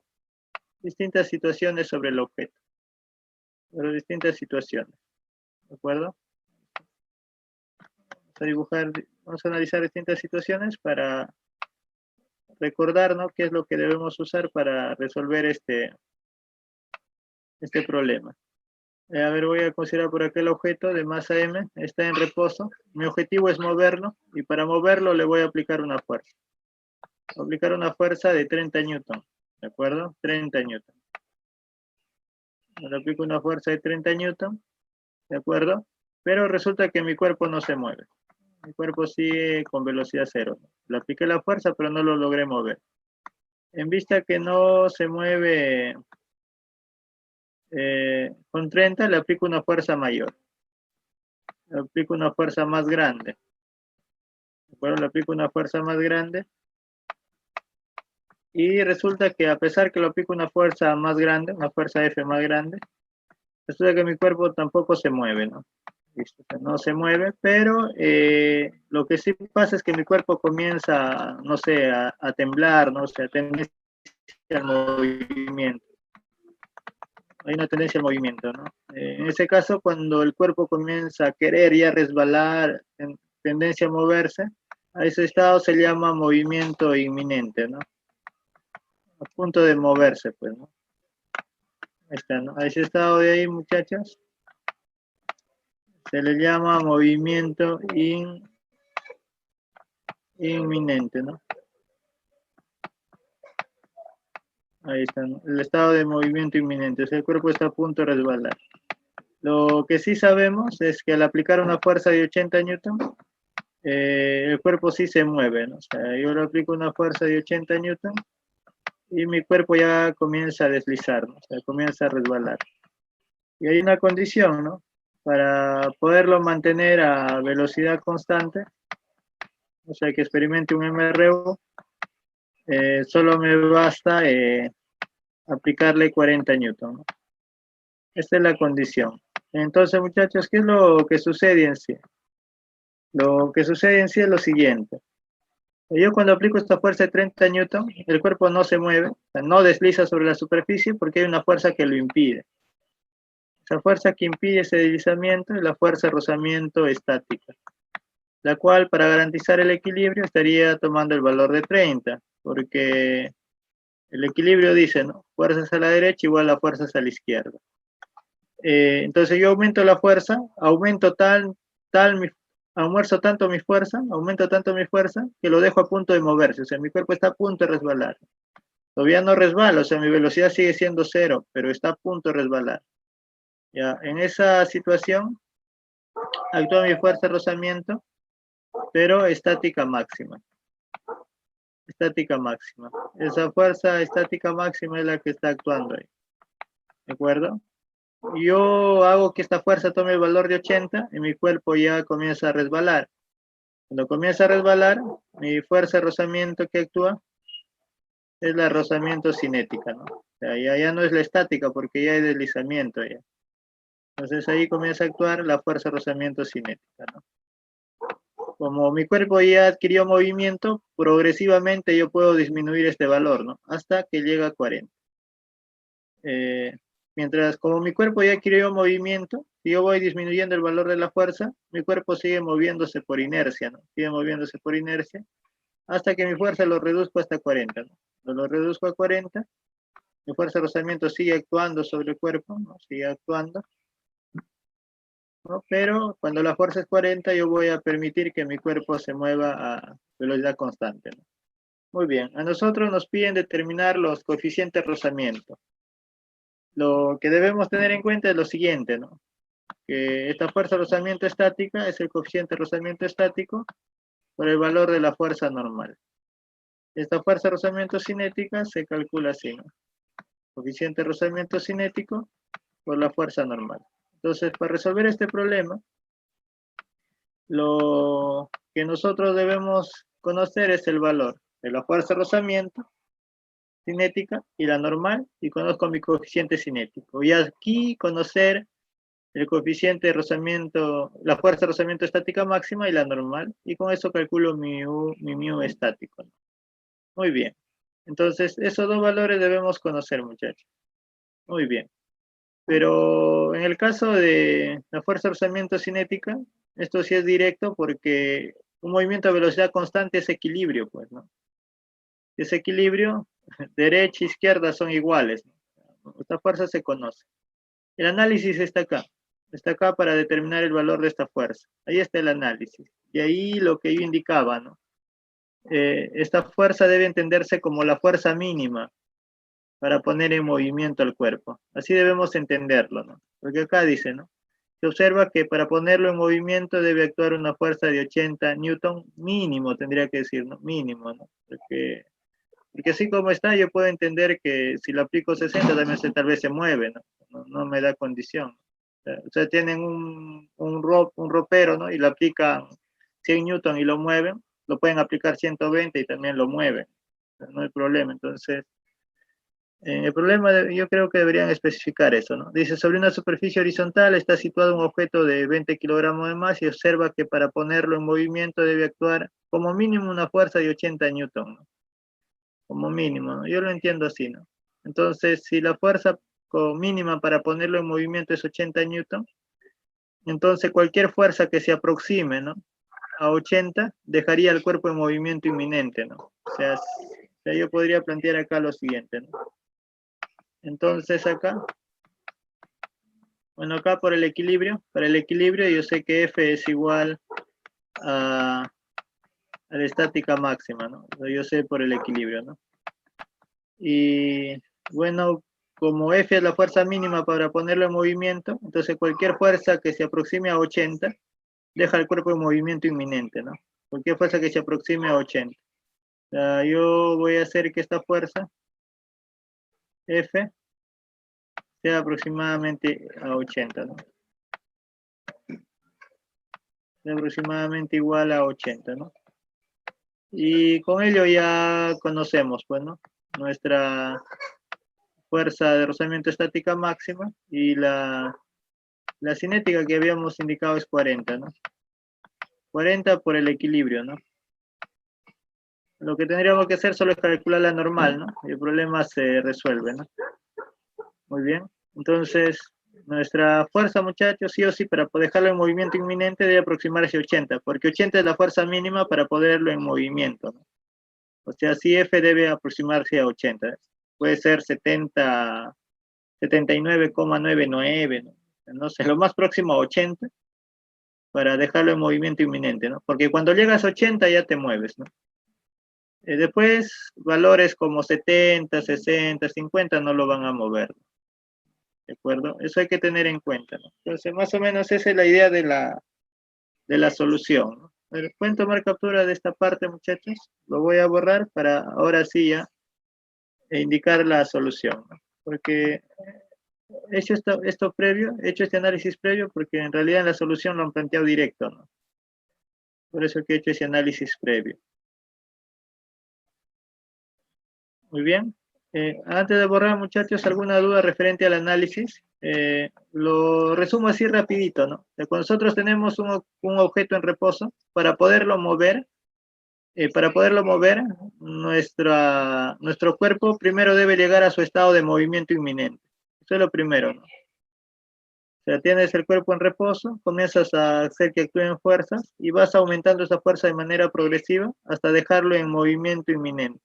distintas situaciones sobre el objeto, sobre distintas situaciones, ¿de acuerdo? Vamos a analizar distintas situaciones para recordar, ¿no?, qué es lo que debemos usar para resolver este problema. A ver, voy a considerar por acá el objeto de masa M, está en reposo. Mi objetivo es moverlo, y para moverlo le voy a aplicar una fuerza. Voy a aplicar una fuerza de 30 newton, ¿de acuerdo? 30 newton. Le aplico una fuerza de 30 newton, ¿de acuerdo? Pero resulta que mi cuerpo no se mueve. Mi cuerpo sigue con velocidad 0. Le apliqué la fuerza, pero no lo logré mover. En vista que no se mueve con 30, le aplico una fuerza mayor. Le aplico una fuerza más grande. ¿De acuerdo? Le aplico una fuerza más grande. Y resulta que a pesar que lo aplico una fuerza más grande, una fuerza F más grande, resulta que mi cuerpo tampoco se mueve, ¿no? ¿Listo? O sea, no se mueve, pero lo que sí pasa es que mi cuerpo comienza, no sé, a temblar, ¿no? O sea, tendencia al movimiento. Hay una tendencia al movimiento, ¿no? En ese caso, cuando el cuerpo comienza a querer ya resbalar, en tendencia a moverse, a ese estado se llama movimiento inminente, ¿no? A punto de moverse, pues, ¿no? Ahí está, ¿no? A ese estado de ahí, muchachos, se le llama movimiento inminente, ¿no? Ahí está, ¿no? El estado de movimiento inminente, o sea, el cuerpo está a punto de resbalar. Lo que sí sabemos es que al aplicar una fuerza de 80 newton, el cuerpo sí se mueve, ¿no? O sea, yo le aplico una fuerza de 80 newton y mi cuerpo ya comienza a deslizar, ¿no? O sea, comienza a resbalar. Y hay una condición, ¿no? Para poderlo mantener a velocidad constante, o sea, que experimente un MRU, solo me basta aplicarle 40 newton, ¿no? Esta es la condición. Entonces, muchachos, ¿qué es lo que sucede en sí? Lo que sucede en sí es lo siguiente. Yo cuando aplico esta fuerza de 30 newton, el cuerpo no se mueve, o sea, no desliza sobre la superficie porque hay una fuerza que lo impide. Esa fuerza que impide ese deslizamiento es la fuerza de rozamiento estática, la cual para garantizar el equilibrio estaría tomando el valor de 30, porque el equilibrio dice, ¿no? Fuerzas a la derecha igual a fuerzas a la izquierda. Entonces yo aumento la fuerza, aumento tanto mi fuerza, aumento tanto mi fuerza, que lo dejo a punto de moverse, o sea, mi cuerpo está a punto de resbalar. Todavía no resbala, o sea, mi velocidad sigue siendo 0, pero está a punto de resbalar. Ya, en esa situación, actúa mi fuerza de rozamiento, pero estática máxima. Estática máxima. Esa fuerza estática máxima es la que está actuando ahí. ¿De acuerdo? Yo hago que esta fuerza tome el valor de 80 y mi cuerpo ya comienza a resbalar. Cuando comienza a resbalar, mi fuerza de rozamiento que actúa es la rozamiento cinética, ¿no? O sea, ya no es la estática porque ya hay deslizamiento ya. Entonces ahí comienza a actuar la fuerza de rozamiento cinética, ¿no? Como mi cuerpo ya adquirió movimiento, progresivamente yo puedo disminuir este valor, ¿no? Hasta que llega a 40. Mientras como mi cuerpo ya adquirió movimiento, si yo voy disminuyendo el valor de la fuerza, mi cuerpo sigue moviéndose por inercia, ¿no? Sigue moviéndose por inercia, hasta que mi fuerza lo reduzco hasta 40, ¿no? Cuando lo reduzco a 40, mi fuerza de rozamiento sigue actuando sobre el cuerpo, ¿no? Sigue actuando, ¿no? Pero cuando la fuerza es 40, yo voy a permitir que mi cuerpo se mueva a velocidad constante, ¿no? Muy bien, a nosotros nos piden determinar los coeficientes de rozamiento. Lo que debemos tener en cuenta es lo siguiente, ¿no? Que esta fuerza de rozamiento estática es el coeficiente de rozamiento estático por el valor de la fuerza normal. Esta fuerza de rozamiento cinética se calcula así, ¿no? Coeficiente de rozamiento cinético por la fuerza normal. Entonces, para resolver este problema, lo que nosotros debemos conocer es el valor de la fuerza de rozamiento cinética y la normal, y conozco mi coeficiente cinético. Y aquí conocer el coeficiente de rozamiento, la fuerza de rozamiento estática máxima y la normal, y con eso calculo mi mu estático. Muy bien. Entonces, esos dos valores debemos conocer, muchachos. Muy bien. Pero en el caso de la fuerza de rozamiento cinética, esto sí es directo porque un movimiento a velocidad constante es equilibrio, pues, ¿no? Ese equilibrio, derecha e izquierda son iguales, ¿no? Esta fuerza se conoce. El análisis está acá para determinar el valor de esta fuerza. Ahí está el análisis. Y ahí lo que yo indicaba, ¿no? Esta fuerza debe entenderse como la fuerza mínima para poner en movimiento el cuerpo. Así debemos entenderlo, ¿no? Porque acá dice, ¿no? Se observa que para ponerlo en movimiento debe actuar una fuerza de 80 newton mínimo, tendría que decir, ¿no? Mínimo, ¿no? Porque así como está, yo puedo entender que si lo aplico 60, también tal vez se mueve, ¿no? No me da condición. O sea, tienen un ropero, ¿no? Y lo aplican 100 newton y lo mueven, lo pueden aplicar 120 y también lo mueven. no hay problema. Entonces, el problema yo creo que deberían especificar eso, ¿no? Dice, sobre una superficie horizontal está situado un objeto de 20 kilogramos de masa y observa que para ponerlo en movimiento debe actuar como mínimo una fuerza de 80 newton, ¿no? Como mínimo, ¿no? Yo lo entiendo así, ¿no? Entonces, si la fuerza mínima para ponerlo en movimiento es 80 newton, entonces cualquier fuerza que se aproxime, ¿no?, a 80 dejaría el cuerpo en movimiento inminente, ¿no? O sea, yo podría plantear acá lo siguiente, ¿no? Entonces acá, bueno, acá por el equilibrio, para el equilibrio yo sé que F es igual a la estática máxima, ¿no? Yo sé por el equilibrio, ¿no? Y bueno, como F es la fuerza mínima para ponerlo en movimiento, entonces cualquier fuerza que se aproxime a 80 deja el cuerpo en movimiento inminente, ¿no? Cualquier fuerza que se aproxime a 80. O sea, yo voy a hacer que esta fuerza, F, sea aproximadamente a 80, ¿no? Sea aproximadamente igual a 80, ¿no? Y con ello ya conocemos, pues, ¿no?, nuestra fuerza de rozamiento estática máxima y la cinética que habíamos indicado es 40, ¿no? 40 por el equilibrio, ¿no? Lo que tendríamos que hacer solo es calcular la normal, ¿no? Y el problema se resuelve, ¿no? Muy bien. Entonces, nuestra fuerza, muchachos, sí o sí, para dejarlo en movimiento inminente debe aproximarse a 80, porque 80 es la fuerza mínima para ponerlo en movimiento, ¿no? O sea, si F debe aproximarse a 80. Puede ser 70, 79,99, ¿no? No sé, lo más próximo a 80 para dejarlo en movimiento inminente, ¿no? Porque cuando llegas a 80 ya te mueves, ¿no? Después, valores como 70, 60, 50 no lo van a mover, ¿de acuerdo? Eso hay que tener en cuenta, ¿no? Entonces, más o menos esa es la idea de la solución, ¿no? Pero pueden tomar captura de esta parte, muchachos. Lo voy a borrar para ahora sí ya indicar la solución, ¿no? Porque he hecho esto previo, he hecho este análisis previo porque en realidad en la solución lo han planteado directo, ¿no? Por eso que he hecho ese análisis previo. Muy bien. Antes de borrar, muchachos, ¿alguna duda referente al análisis? Lo resumo así rapidito, ¿no? Cuando nosotros tenemos un objeto en reposo, para poderlo mover, nuestro cuerpo primero debe llegar a su estado de movimiento inminente. Eso es lo primero, ¿no? O sea, tienes el cuerpo en reposo, comienzas a hacer que actúen fuerzas y vas aumentando esa fuerza de manera progresiva hasta dejarlo en movimiento inminente.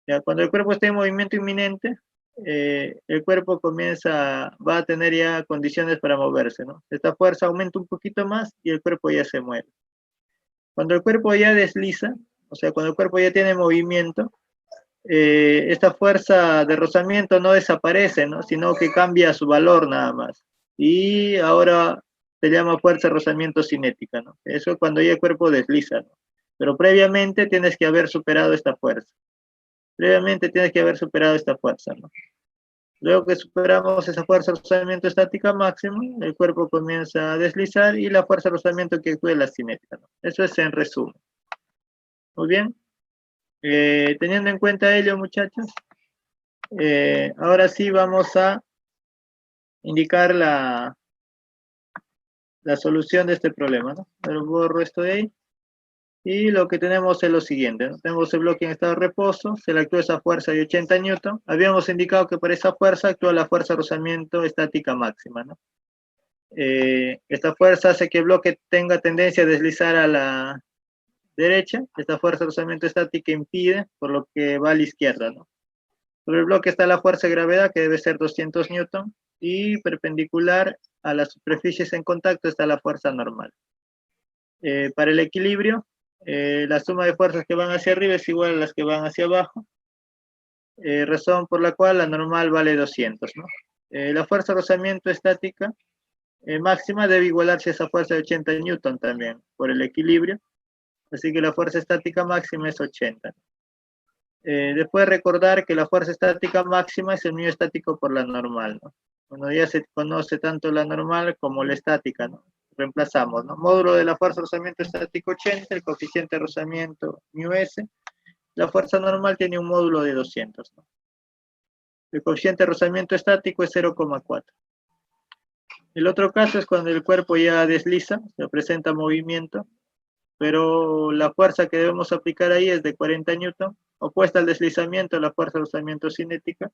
Ya, cuando el cuerpo esté en movimiento inminente, el cuerpo va a tener ya condiciones para moverse, ¿no? Esta fuerza aumenta un poquito más y el cuerpo ya se mueve. Cuando el cuerpo ya desliza, o sea, cuando el cuerpo ya tiene movimiento, esta fuerza de rozamiento no desaparece, ¿no?, sino que cambia su valor nada más. Y ahora se llama fuerza de rozamiento cinética, ¿no? Eso es cuando ya el cuerpo desliza, ¿no? Pero previamente tienes que haber superado esta fuerza. Previamente tienes que haber superado esta fuerza, ¿no? Luego que superamos esa fuerza de rozamiento estática máxima, el cuerpo comienza a deslizar y la fuerza de rozamiento que actúa es la cinética, ¿no? Eso es en resumen. Muy bien. Teniendo en cuenta ello, muchachos, ahora sí vamos a indicar la solución de este problema, ¿no? Pero borro esto de ahí. Y lo que tenemos es lo siguiente, ¿no? Tenemos el bloque en estado de reposo, se le actúa esa fuerza de 80 newton. Habíamos indicado que por esa fuerza actúa la fuerza de rozamiento estática máxima, ¿no? Esta fuerza hace que el bloque tenga tendencia a deslizar a la derecha. Esta fuerza de rozamiento estática impide, por lo que va a la izquierda, ¿no? Sobre el bloque está la fuerza de gravedad, que debe ser 200 newton, y perpendicular a las superficies en contacto está la fuerza normal. Para el equilibrio, la suma de fuerzas que van hacia arriba es igual a las que van hacia abajo, razón por la cual la normal vale 200, ¿no? La fuerza de rozamiento estática máxima debe igualarse a esa fuerza de 80 newton también, por el equilibrio, así que la fuerza estática máxima es 80. Después recordar que la fuerza estática máxima es el mío estático por la normal, ¿no? Bueno, ya se conoce tanto la normal como la estática, ¿no? Reemplazamos, ¿no? Módulo de la fuerza de rozamiento estático 80, el coeficiente de rozamiento μs, la fuerza normal tiene un módulo de 200, ¿no? El coeficiente de rozamiento estático es 0,4. El otro caso es cuando el cuerpo ya desliza, se presenta movimiento, pero la fuerza que debemos aplicar ahí es de 40 newton, opuesta al deslizamiento, la fuerza de rozamiento cinética.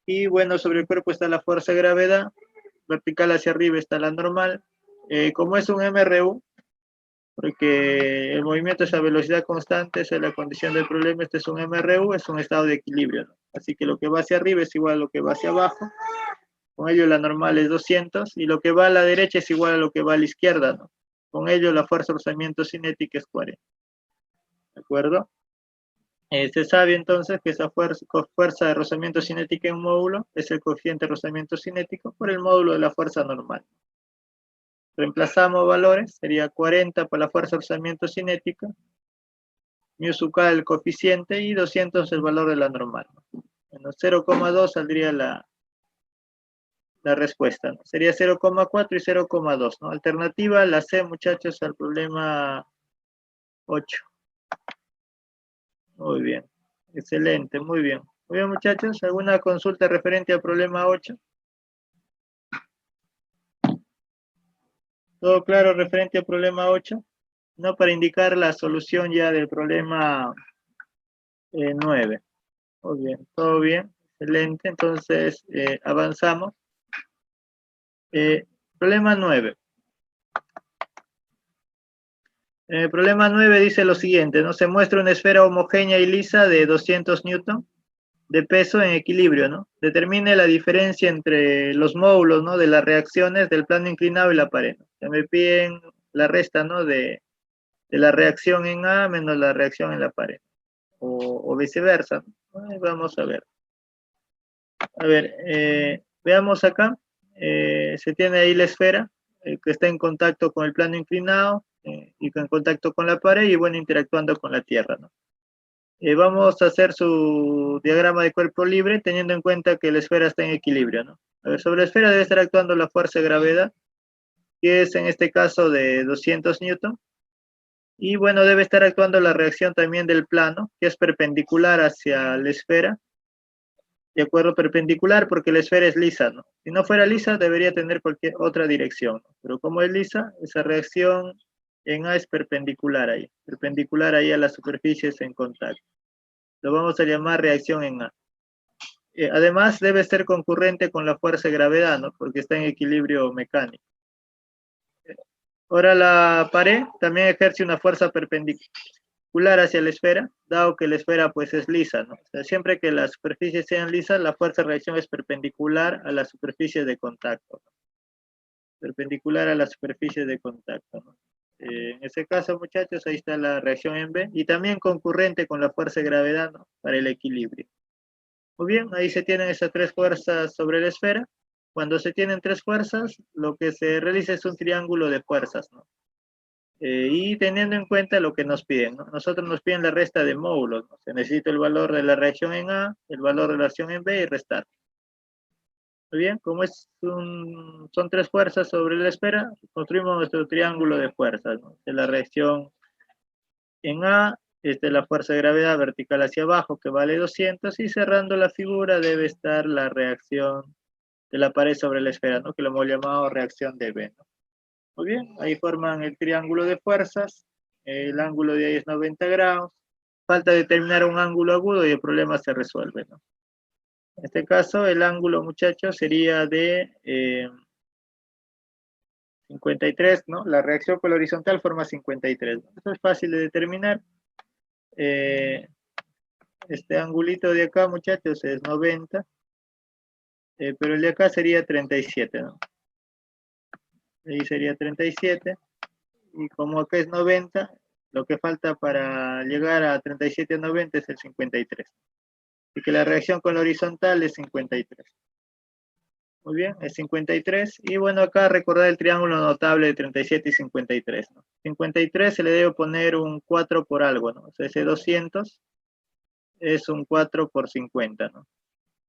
Y bueno, sobre el cuerpo está la fuerza de gravedad, vertical hacia arriba está la normal. Como es un MRU, porque el movimiento es a velocidad constante, esa es la condición del problema, este es un MRU, es un estado de equilibrio, ¿no? Así que lo que va hacia arriba es igual a lo que va hacia abajo, con ello la normal es 200, y lo que va a la derecha es igual a lo que va a la izquierda, ¿no? Con ello la fuerza de rozamiento cinética es 40. ¿De acuerdo? Se sabe entonces que esa fuerza de rozamiento cinética en un módulo es el coeficiente de rozamiento cinético por el módulo de la fuerza normal. Reemplazamos valores, sería 40 para la fuerza de rozamiento cinética, mu sub k el coeficiente y 200 el valor de la normal. Bueno, 0,2 saldría la respuesta, ¿no? Sería 0,4 y 0,2, ¿no? Alternativa, la C, muchachos, al problema 8. Muy bien, excelente, muy bien. Muy bien, muchachos, ¿alguna consulta referente al problema 8? ¿Todo claro referente al problema 8? No, para indicar la solución ya del problema 9. Muy bien, todo bien, excelente. Entonces, avanzamos. Problema 9. El problema 9 dice lo siguiente, ¿no? Se muestra una esfera homogénea y lisa de 200 newton de peso en equilibrio, ¿no? Determine la diferencia entre los módulos, ¿no? De las reacciones del plano inclinado y la pared, ¿no? Se me piden la resta, ¿no? De la reacción en A menos la reacción en la pared, o viceversa, ¿no? Vamos a ver. A ver, veamos acá, se tiene ahí la esfera que está en contacto con el plano inclinado y en contacto con la pared y bueno, interactuando con la tierra, ¿no? Vamos a hacer su diagrama de cuerpo libre teniendo en cuenta que la esfera está en equilibrio, ¿no? A ver, sobre la esfera debe estar actuando la fuerza de gravedad, que es en este caso de 200 newton, y bueno, debe estar actuando la reacción también del plano, que es perpendicular hacia la esfera, de acuerdo, perpendicular porque la esfera es lisa, ¿no? Si no fuera lisa debería tener cualquier otra dirección, ¿no? Pero como es lisa, esa reacción en A es perpendicular ahí a las superficies en contacto. Lo vamos a llamar reacción en A. Además debe ser concurrente con la fuerza de gravedad, ¿no? Porque está en equilibrio mecánico. Ahora la pared también ejerce una fuerza perpendicular hacia la esfera, dado que la esfera pues es lisa, ¿no? O sea, siempre que las superficies sean lisas, la fuerza de reacción es perpendicular a las superficies de contacto, ¿no? Perpendicular a las superficies de contacto, ¿no? En ese caso, muchachos, ahí está la reacción en B, y también concurrente con la fuerza de gravedad, ¿no? Para el equilibrio. Muy bien, ahí se tienen esas tres fuerzas sobre la esfera. Cuando se tienen tres fuerzas, lo que se realiza es un triángulo de fuerzas, ¿no? Y teniendo en cuenta lo que nos piden, ¿no? Nosotros nos piden la resta de módulos, ¿no? Se necesita el valor de la reacción en A, el valor de la reacción en B y restar. Muy bien, como son tres fuerzas sobre la esfera, construimos nuestro triángulo de fuerzas, ¿no? De la reacción en A, esta es la fuerza de gravedad vertical hacia abajo que vale 200 y cerrando la figura debe estar la reacción de la pared sobre la esfera, ¿no? Que lo hemos llamado reacción de B, ¿no? Muy bien, ahí forman el triángulo de fuerzas, el ángulo de ahí es 90 grados, falta determinar un ángulo agudo y el problema se resuelve, ¿no? En este caso el ángulo, muchachos, sería de 53, ¿no? La reacción por la horizontal forma 53, ¿no? Eso es fácil de determinar. Este angulito de acá, muchachos, es 90, pero el de acá sería 37, ¿no? Ahí sería 37, y como acá es 90, lo que falta para llegar a 37 a 90 es el 53. Así que la reacción con la horizontal es 53. Muy bien, es 53. Y bueno, acá recordar el triángulo notable de 37 y 53, ¿no? 53 se le debe poner un 4 por algo, ¿no? O sea, ese 200 es un 4 por 50, ¿no?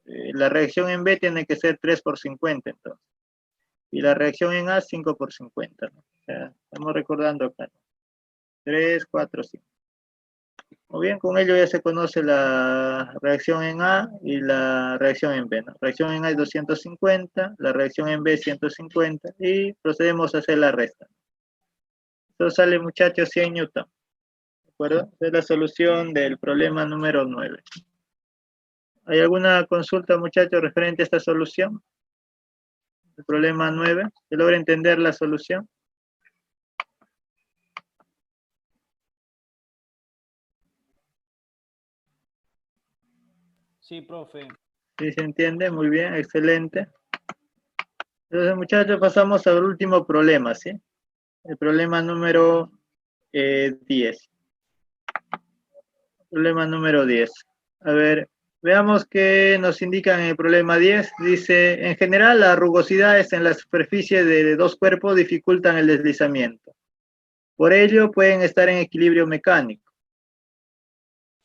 La reacción en B tiene que ser 3 por 50, entonces. Y la reacción en A, 5 por 50, ¿no? O sea, estamos recordando acá, ¿no? 3, 4, 5. Muy bien, con ello ya se conoce la reacción en A y la reacción en B, ¿no? La reacción en A es 250, la reacción en B es 150 y procedemos a hacer la resta. Esto sale, muchachos, 100 newton. ¿De acuerdo? Esta es la solución del problema número 9. ¿Hay alguna consulta, muchachos, referente a esta solución? El problema 9. ¿Se logra entender la solución? Sí, profe. ¿Sí se entiende? Muy bien, excelente. Entonces, muchachos, pasamos al último problema, ¿sí? El problema número 10. Problema número 10. A ver, veamos qué nos indican en el problema 10. Dice, en general, las rugosidades en la superficie de dos cuerpos dificultan el deslizamiento. Por ello, pueden estar en equilibrio mecánico.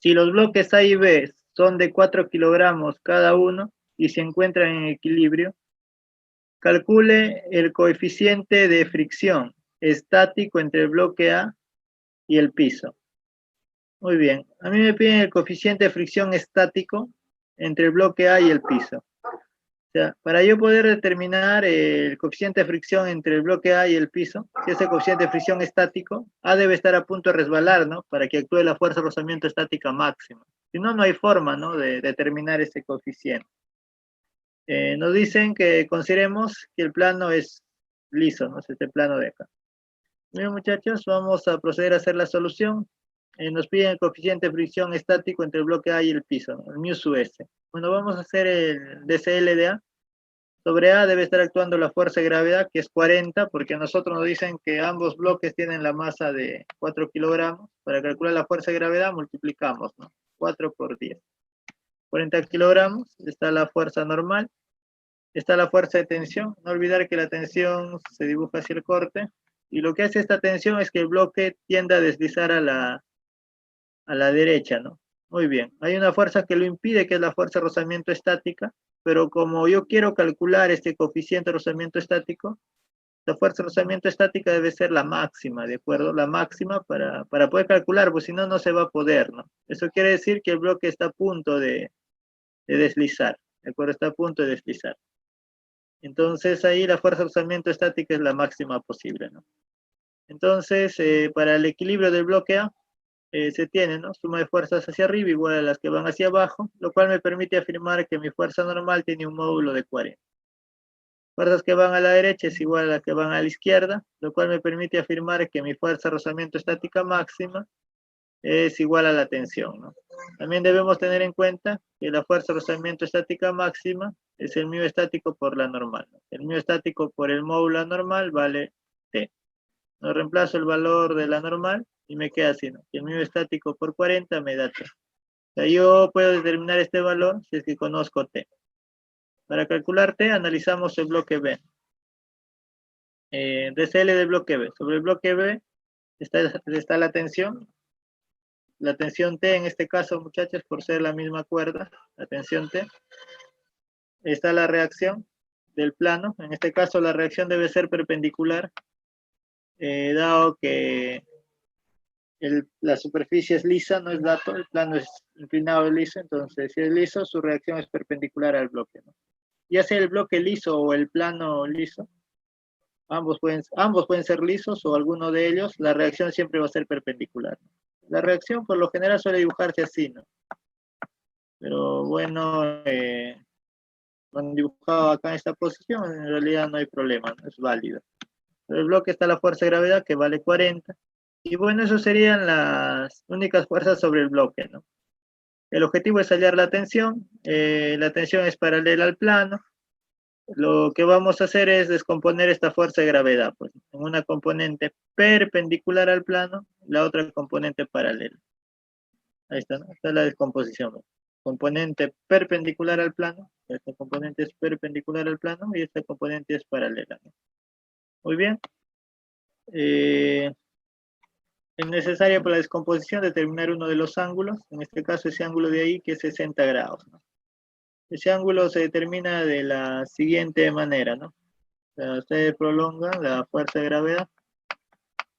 Si los bloques A y B son de 4 kilogramos cada uno y se encuentran en equilibrio, calcule el coeficiente de fricción estático entre el bloque A y el piso. Muy bien, a mí me piden el coeficiente de fricción estático entre el bloque A y el piso. O sea, para yo poder determinar el coeficiente de fricción entre el bloque A y el piso, si ese coeficiente de fricción estático, A debe estar a punto de resbalar, ¿no? Para que actúe la fuerza de rozamiento estática máxima. Si no, no hay forma, ¿no? De determinar ese coeficiente. Nos dicen que consideremos que el plano es liso, ¿no? Es este plano de acá. Bien, muchachos, vamos a proceder a hacer la solución. Nos piden el coeficiente de fricción estático entre el bloque A y el piso, ¿no? El mu sub S. Bueno, vamos a hacer el DCL de A. Sobre A debe estar actuando la fuerza de gravedad, que es 40, porque a nosotros nos dicen que ambos bloques tienen la masa de 4 kilogramos. Para calcular la fuerza de gravedad multiplicamos, ¿no? 4 por 10. 40 kilogramos, está la fuerza normal, está la fuerza de tensión. No olvidar que la tensión se dibuja hacia el corte, y lo que hace esta tensión es que el bloque tiende a deslizar a la derecha, ¿no? Muy bien. Hay una fuerza que lo impide, que es la fuerza de rozamiento estática, pero como yo quiero calcular este coeficiente de rozamiento estático, la fuerza de rozamiento estática debe ser la máxima, ¿de acuerdo? La máxima para poder calcular, pues si no, no se va a poder, ¿no? Eso quiere decir que el bloque está a punto de deslizar, ¿de acuerdo? Está a punto de deslizar. Entonces ahí la fuerza de rozamiento estática es la máxima posible, ¿no? Entonces, para el equilibrio del bloque A, se tiene, ¿no? Suma de fuerzas hacia arriba igual a las que van hacia abajo, lo cual me permite afirmar que mi fuerza normal tiene un módulo de 40. Fuerzas que van a la derecha es igual a las que van a la izquierda, lo cual me permite afirmar que mi fuerza de rozamiento estática máxima es igual a la tensión, ¿no? También debemos tener en cuenta que la fuerza de rozamiento estática máxima es el mu estático por la normal, ¿no? El mu estático por el módulo normal vale T. No reemplazo el valor de la normal y me queda así, ¿no? El mu estático por 40 me da T. O sea, yo puedo determinar este valor si es que conozco T. Para calcular T, analizamos el bloque B. DCL del bloque B. Sobre el bloque B está la tensión. La tensión T en este caso, muchachos, por ser la misma cuerda, la tensión T. Está la reacción del plano. En este caso, la reacción debe ser perpendicular, dado que la superficie es lisa, no es dato, el plano es inclinado, es liso, entonces si es liso, su reacción es perpendicular al bloque, ¿no? Ya sea el bloque liso o el plano liso, ambos pueden ser lisos o alguno de ellos, la reacción siempre va a ser perpendicular. La reacción por lo general suele dibujarse así, ¿no? Pero bueno, lo han dibujado acá en esta posición, en realidad no hay problema, ¿no? Es válido. Pero el bloque está la fuerza de gravedad que vale 40. Y bueno, eso serían las únicas fuerzas sobre el bloque, ¿no? El objetivo es hallar la tensión es paralela al plano. Lo que vamos a hacer es descomponer esta fuerza de gravedad, pues, en una componente perpendicular al plano, la otra componente paralela. Ahí está, ¿no? Esta es la descomposición, ¿no? Componente perpendicular al plano, esta componente es perpendicular al plano y esta componente es paralela, ¿no? Muy bien. Es necesario para la descomposición determinar uno de los ángulos, en este caso ese ángulo de ahí que es 60 grados, ¿no? Ese ángulo se determina de la siguiente manera, ¿no? O sea, ustedes prolongan la fuerza de gravedad,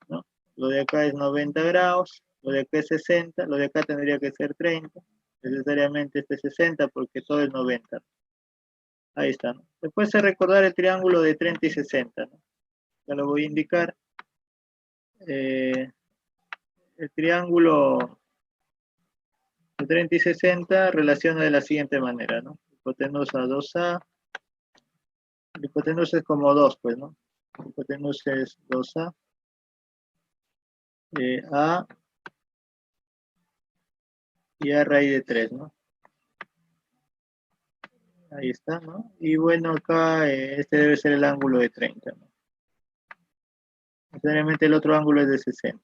¿no? Lo de acá es 90 grados, Lo de acá es 60, lo de acá tendría que ser 30. Necesariamente este es 60 porque todo es 90. Ahí está, ¿no? Después de recordar el triángulo de 30 y 60, ¿no? Ya lo voy a indicar. El triángulo de 30 y 60 relaciona de la siguiente manera, ¿no? Hipotenusa 2A. La hipotenusa es como 2, pues, ¿no? La hipotenusa es 2A. A y A raíz de 3, ¿no? Ahí está, ¿no? Y bueno, acá este debe ser el ángulo de 30, ¿no? Necesariamente el otro ángulo es de 60.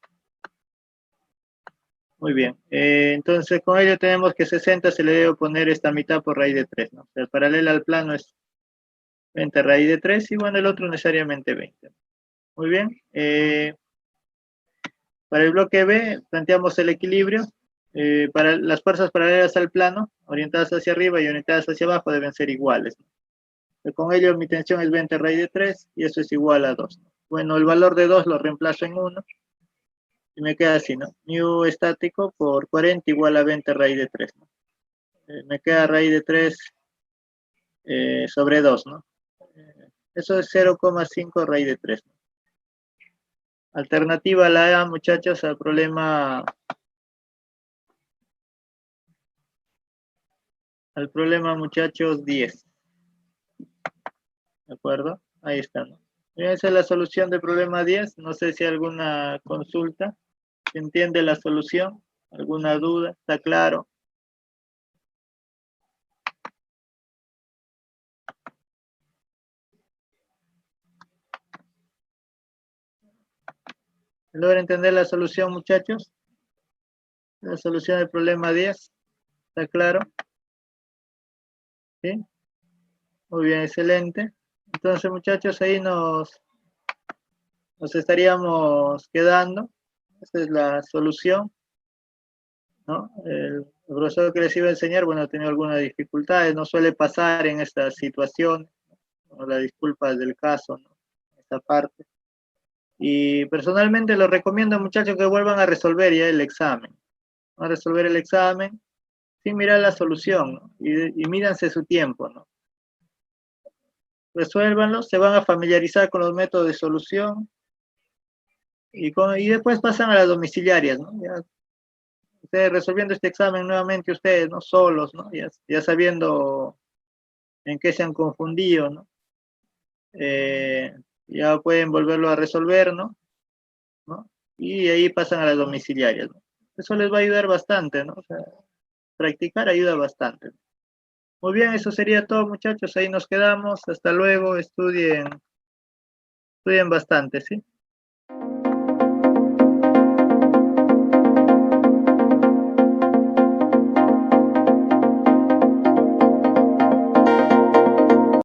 Muy bien. Entonces, con ello tenemos que 60 se le debe poner esta mitad por raíz de 3, ¿no? O sea, el paralelo al plano es 20 raíz de 3 y bueno, el otro necesariamente 20. Muy bien. Para el bloque B planteamos el equilibrio. Para las fuerzas paralelas al plano, orientadas hacia arriba y orientadas hacia abajo, deben ser iguales, ¿no? Con ello mi tensión es 20 raíz de 3 y eso es igual a 2, ¿no? Bueno, el valor de 2 lo reemplazo en 1 y me queda así, ¿no? Mu estático por 40 igual a 20 raíz de 3, ¿no? Me queda raíz de 3 sobre 2, ¿no? Eso es 0,5 raíz de 3, ¿no? Alternativa a la A, muchachos, al problema muchachos 10. ¿De acuerdo? Ahí está, ¿no? Esa es la solución del problema 10. No sé si hay alguna consulta. ¿Se entiende la solución? ¿Alguna duda? ¿Está claro? ¿Logra entender la solución, muchachos? La solución del problema 10. ¿Está claro? ¿Sí? Muy bien, excelente. Entonces, muchachos, ahí nos estaríamos quedando. Esta es la solución, ¿no? El profesor que les iba a enseñar, bueno, ha tenido algunas dificultades, no suele pasar en esta situación, ¿no? Las disculpas del caso, ¿no? Esta parte. Y personalmente les recomiendo, muchachos, que vuelvan a resolver ya el examen. A resolver el examen sin mirar la solución, ¿no? Y míranse su tiempo, ¿no? Resuélvanlo, se van a familiarizar con los métodos de solución y después pasan a las domiciliarias, ¿no? Ya, ustedes resolviendo este examen nuevamente, ustedes, ¿no? Solos, ¿no? Ya sabiendo en qué se han confundido, ¿no? Ya pueden volverlo a resolver, ¿no? Y ahí pasan a las domiciliarias, ¿no? Eso les va a ayudar bastante, ¿no? O sea, practicar ayuda bastante. Muy bien, eso sería todo, muchachos. Ahí nos quedamos. Hasta luego. Estudien bastante, ¿sí?